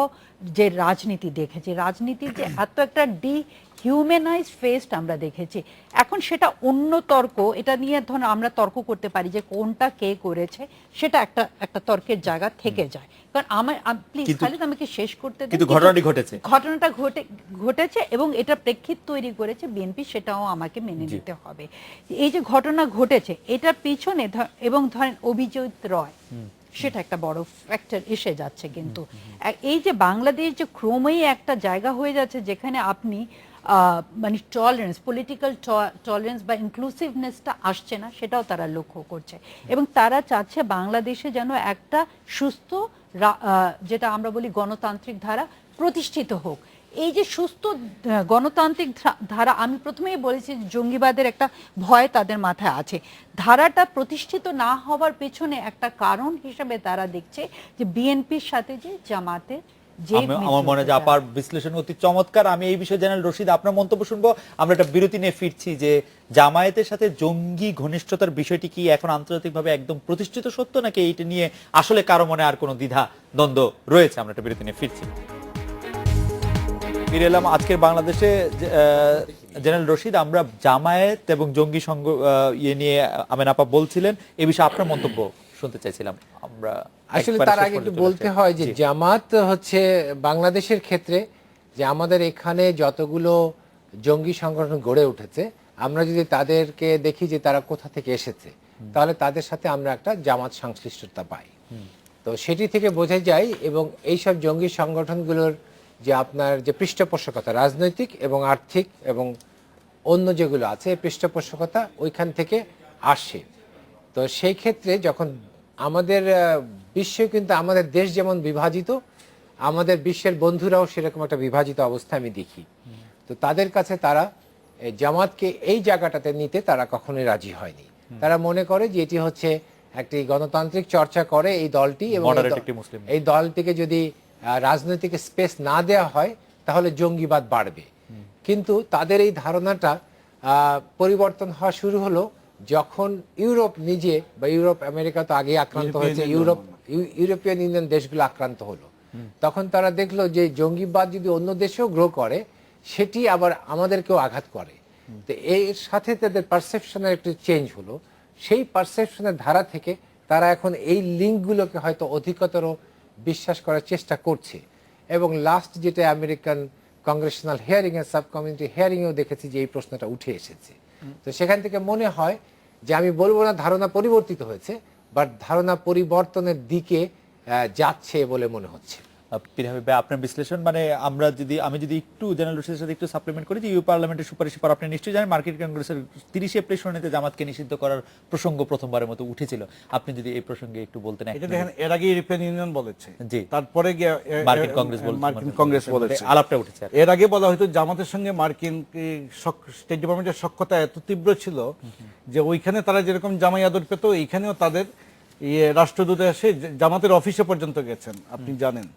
S2: যে রাজনীতি দেখেছি, রাজনীতির যে এত একটা ডিহিউম্যানাইজ ফেস্ট আমরা দেখেছি, এখন সেটা অন্য তর্ক, এটা নিয়ে ধরুন আমরা তর্ক করতে পারি যে কোনটা কে করেছে, সেটা একটা তর্কের জায়গা থেকে যায়। কারণ আমার প্লিজ খালিদ আমাকে শেষ করতে দিন।
S1: কিন্তু ঘটনাটি ঘটেছে,
S2: ঘটনাটা ঘটেছে এবং এটা প্রেক্ষিত তৈরি করেছে বিএনপি, সেটাও আমাকে মেনে নিতে হবে। এই যে ঘটনা ঘটেছে এটার পিছনে এবং ধরেন অভিজিৎ রয়, সেটা একটা বড় ফ্যাক্টর এসে যাচ্ছে। কিন্তু এই যে বাংলাদেশ যে ক্রমেই একটা জায়গা হয়ে যাচ্ছে যেখানে আপনি মানে টলারেন্স, পলিটিক্যাল টলারেন্স বা ইনক্লুসিভনেসটা আসছে না, সেটাও তারা লক্ষ্য করছে এবং তারা চাচ্ছে বাংলাদেশে যেন একটা সুস্থ যেটা আমরা বলি গণতান্ত্রিক ধারা প্রতিষ্ঠিত হোক। এই যে সুস্থ গণতান্ত্রিক ধারা, আমি প্রথমেই বলেছি জঙ্গিবাদের একটা ভয় তাদের মাথায় আছে, ধারাটা প্রতিষ্ঠিত না হওয়ার পেছনে একটা কারণ হিসেবে তারা দেখছে যে বিএনপির সাথে যে জামাতের যে
S1: আমার মনে হয় যে আপার বিশ্লেষণ অতি চমৎকার। আমি এই বিষয়ে জেনারেল রশিদ আপনার মন্তব্য শুনবো। আমরা একটা বিরতি নিয়ে ফিরছি যে জামায়াতের সাথে জঙ্গি ঘনিষ্ঠতার বিষয়টি কি এখন আন্তর্জাতিকভাবে একদম প্রতিষ্ঠিত সত্য, নাকি এইটা নিয়ে আসলে কারো মনে আর কোনো দ্বিধা দ্বন্দ্ব রয়েছে? আমরা একটা বিরতি নিয়ে ফিরছি। ফিরে এলাম আজকের বাংলাদেশে। জেনারেল রশিদ, আমরা জামায়াত এবং জঙ্গি সংঘ ইয়ে নিয়ে আমেন আপা বলছিলেন, এই বিষয়ে আপনার মন্তব্য শুনতে চাইছিলাম। আমরা
S4: আসলে তার আগে একটু বলতে হয় যে জামাত হচ্ছে বাংলাদেশের ক্ষেত্রে যে আমাদের এখানে যতগুলো জঙ্গি সংগঠন গড়ে উঠেছে, আমরা যদি তাদেরকে দেখি যে তারা কোথা থেকে এসেছে, তাহলে তাদের সাথে আমরা একটা জামাত সংশ্লিষ্টতা পাই। তো সেটি থেকে বোঝা যায় এবং এইসব জঙ্গি সংগঠনগুলোর যে আপনার যে পৃষ্ঠপোষকতা রাজনৈতিক এবং আর্থিক এবং অন্য যেগুলো আছে, পৃষ্ঠপোষকতা ওইখান থেকে আসে। তো সেই ক্ষেত্রে যখন আমাদের বিশ্বে কিন্তু আমাদের দেশ যেমন বিভাজিত, আমাদের বিশ্বের বন্ধুরাও সেরকম একটা বিভাজিত অবস্থা আমি দেখি। তো তাদের কাছে তারা জামাতকে এই জায়গাটাতে নিতে তারা কখনোই রাজি হয়নি। তারা মনে করে যে এটি হচ্ছে একটি গণতান্ত্রিক চর্চা করে এই দলটি, এবং এই দলটিকে যদি রাজনৈতিক স্পেস না দেওয়া হয় তাহলে জঙ্গিবাদ বাড়বে। কিন্তু তাদের এই ধারণাটা পরিবর্তন হওয়া শুরু হলো যখন ইউরোপ নিজে বা ইউরোপ আমেরিকা তো আগে আক্রান্ত হয়েছে, ইউরোপিয়ান ইউনিয়ন দেশগুলো আক্রান্ত হলো, তখন তারা দেখলো যে জঙ্গিবাদ যদি অন্য দেশেও গ্রো করে সেটি আবার আমাদেরকেও আঘাত করে। তো এর সাথে তাদের পারসেপশনের একটু চেঞ্জ হলো। সেই পারসেপশনের ধারা থেকে তারা এখন এই লিঙ্কগুলোকে হয়তো অধিকতর বিশ্বাস করার চেষ্টা করছে। এবং লাস্ট যেটা আমেরিকান কংগ্রেশনাল হিয়ারিং এর সাব কমিটি হিয়ারিংয়েও দেখেছি যে এই প্রশ্নটা উঠে এসেছে। তো সেখান থেকে মনে হয় যে আমি বলবো না ধারণা পরিবর্তিত হয়েছে, বাট ধারণা পরিবর্তনের দিকে যাচ্ছে বলে মনে হচ্ছে।
S1: আপনার বিশ্লেষণ মানে আমি যদি একটু জেনারেল রশিদের সাথে একটু সাপ্লিমেন্ট করি যে ইউ পার্লামেন্টের সুপারিশের পর আপনি নিশ্চয়ই জানেন মার্কিন কংগ্রেসের 30 এপ্রিল শুনানিতে জামাতকে নিষিদ্ধ করার প্রসঙ্গ প্রথমবারের মতো উঠেছিল। আপনি যদি এই প্রসঙ্গে একটু বলতেন।
S3: এটা দেখেন, এর আগে ইউরোপিয়ান ইউনিয়ন বলেছে,
S1: জি,
S3: তারপরে
S1: মার্কিন কংগ্রেস বলেছে, আলাপটা উঠেছে।
S3: এর আগে বলা হয়তো জামাতের সঙ্গে মার্কিন স্টেট ডিপার্টমেন্টের সখ্যতা এত তীব্র ছিল যে ওইখানে তারা যেরকম জামাই আদর পেত, এইখানেও তাদের রাষ্ট্রদূত এসে জামাতের অফিসে পর্যন্ত গেছেন, আপনি জানেন।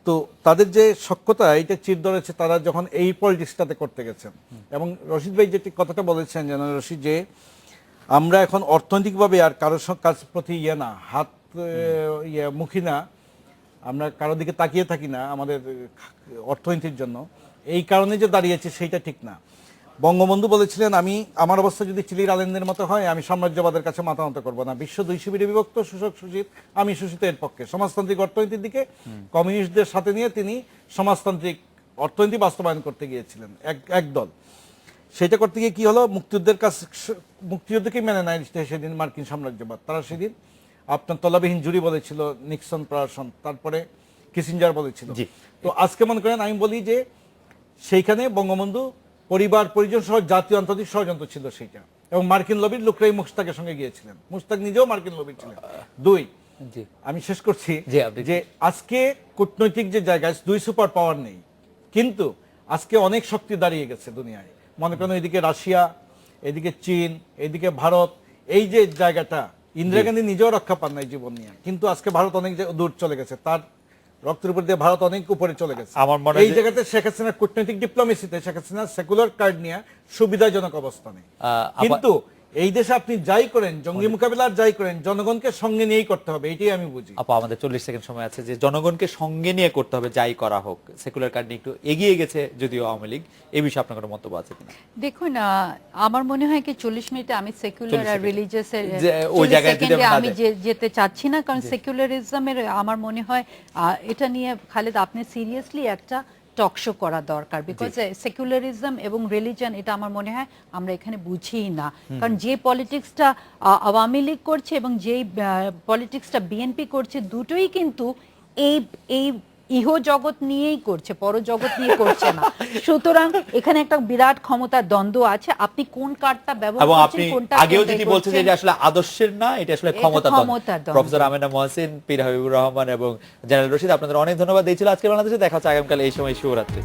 S3: তো তাদের যে সখ্যতা এটা চির ধরেছে তারা যখন এই পলিটিক্সটাতে করতে গেছেন। এবং রশিদ ভাই যেটি কথাটা বলেছেন জেনারেল রশিদ, যে আমরা এখন অর্থনৈতিকভাবে আর কারোর কাছ প্রতি হাত মুখী না, আমরা কারো দিকে তাকিয়ে থাকি না আমাদের অর্থনীতির জন্য, এই কারণে যে দাঁড়িয়েছে সেইটা ঠিক না। বঙ্গবন্ধু বলেছিলেন, আমার অবস্থা যদি চিলির আলেনদের মতো হয় আমি সাম্রাজ্যবাদের কাছে মাথা নত করবো না, বিশ্ব 2 শিবিরে বিভক্ত, শোষক শোষিত, আমি শোষিত এর পক্ষে। সমাজতান্ত্রিক অর্থনীতির দিকে কমিউনিস্টদের সাথে নিয়ে তিনি সমাজতান্ত্রিক অর্থনীতি বাস্তবায়ন করতে গিয়েছিলেন একদল। সেটা করতে গিয়ে কি হলো, মুক্তিযুদ্ধকেই মেনে নেয় সেদিন মার্কিন সাম্রাজ্যবাদ। তারা সেদিন আপনার তলাবিহীন জুরি বলেছিল, নিক্সন প্রশাসন, তারপরে কিসিঞ্জার বলেছিল। তো আজকে মনে করেন আমি বলি যে সেইখানে বঙ্গবন্ধু পরিবার পরিজন সহ জাতীয় আন্তর্জাতিক ষড়যন্ত্র ছিল সেইটা, এবং মার্কিন লবির লোকরাই মুশতাকের সঙ্গে গিয়েছিলেন, মুশতাক নিজেও মার্কিন লবির ছিলেন। আমি শেষ করছি যে আজকে কূটনৈতিক যে জায়গায় 2 সুপার পাওয়ার নেই, কিন্তু আজকে অনেক শক্তি দাঁড়িয়ে গেছে দুনিয়ায়। মনে করেন এদিকে রাশিয়া, এদিকে চীন, এদিকে ভারত, এই যে জায়গাটা ইন্দিরা গান্ধী নিজেও রক্ষা পান নাই জীবন নিয়ে, কিন্তু আজকে ভারত অনেক দূর চলে গেছে, তার রক্তের উপর দিয়ে ভারত অনেক উপরে চলে গেছে। এই জায়গাতে শেখ হাসিনা কূটনৈতিক ডিপ্লোমেসিতে শেখ হাসিনা সেকুলার কার্ড নিয়ে সুবিধাজনক অবস্থানে, কিন্তু এই দেশে আপনি যাই করেন, জঙ্গি মোকাবিলার যাই করেন, জনগণকে সঙ্গে নিয়েই করতে হবে, এটাই আমি বুঝি।
S1: আপা আমাদের 40 সেকেন্ড সময় আছে, যে জনগণকে সঙ্গে নিয়ে করতে হবে যাই করা হোক। সেকুলার কার্ড নিয়ে একটু এগিয়ে গেছে যদিও আওয়ামী লীগ, এই বিষয়ে আপনার কোনো মন্তব্য আছে কিনা?
S2: দেখুন আমার মনে হয় কি 40 মিনিটে আমি সেকুলার
S1: 40
S2: আর
S1: সেকেন্ড।
S2: রিলিজিয়াস এর
S1: যে ওই
S2: 40
S1: জায়গায় যদি
S2: সেকেন্ডে
S1: আমরা না
S2: আমি
S1: যাই।
S2: যেতে চাচ্ছি না, কারণ সেকুলারিজমের আমার মনে হয় এটা নিয়ে খালেদ আপনি সিরিয়াসলি একটা টক শো করা দরকার, বিকজ সেকুলারিজম এবং রিলিজন এটা আমার মনে হয় আমরা এখানে বুঝিই না। কারণ যে পলিটিক্সটা আওয়ামী লীগ করছে এবং যেই পলিটিক্সটা বিএনপি করছে, দুটোই কিন্তু এই এই ইহ জগৎ নিয়েই করছে, পরজগৎ নিয়ে করছে না। সুতরাং এখানে একটা বিরাট ক্ষমতার দ্বন্দ্ব আছে, আপনি কোন কার্ডটা ব্যবহার
S1: এবং
S2: করছেন,
S1: আপনি
S2: কোনটা
S1: আগেও
S2: কোনটাই
S1: যেটি বলছেন যে
S2: করছেন।
S1: এটা আসলে আদর্শের না, এটা আসলে
S2: এটা
S1: ক্ষমতার
S2: ক্ষমতার
S1: দ্বন্দ্ব।
S2: দ্বন্দ্ব।
S1: প্রফেসর আমেনা মহসিন, পীর হাবিবুর রহমান এবং জেনারেল রশিদ, আপনাদের অনেক ধন্যবাদ দিয়েছিল আজকের বাংলাদেশে। দেখা হচ্ছে আগামীকাল এই সময়। শুভরাত্রি।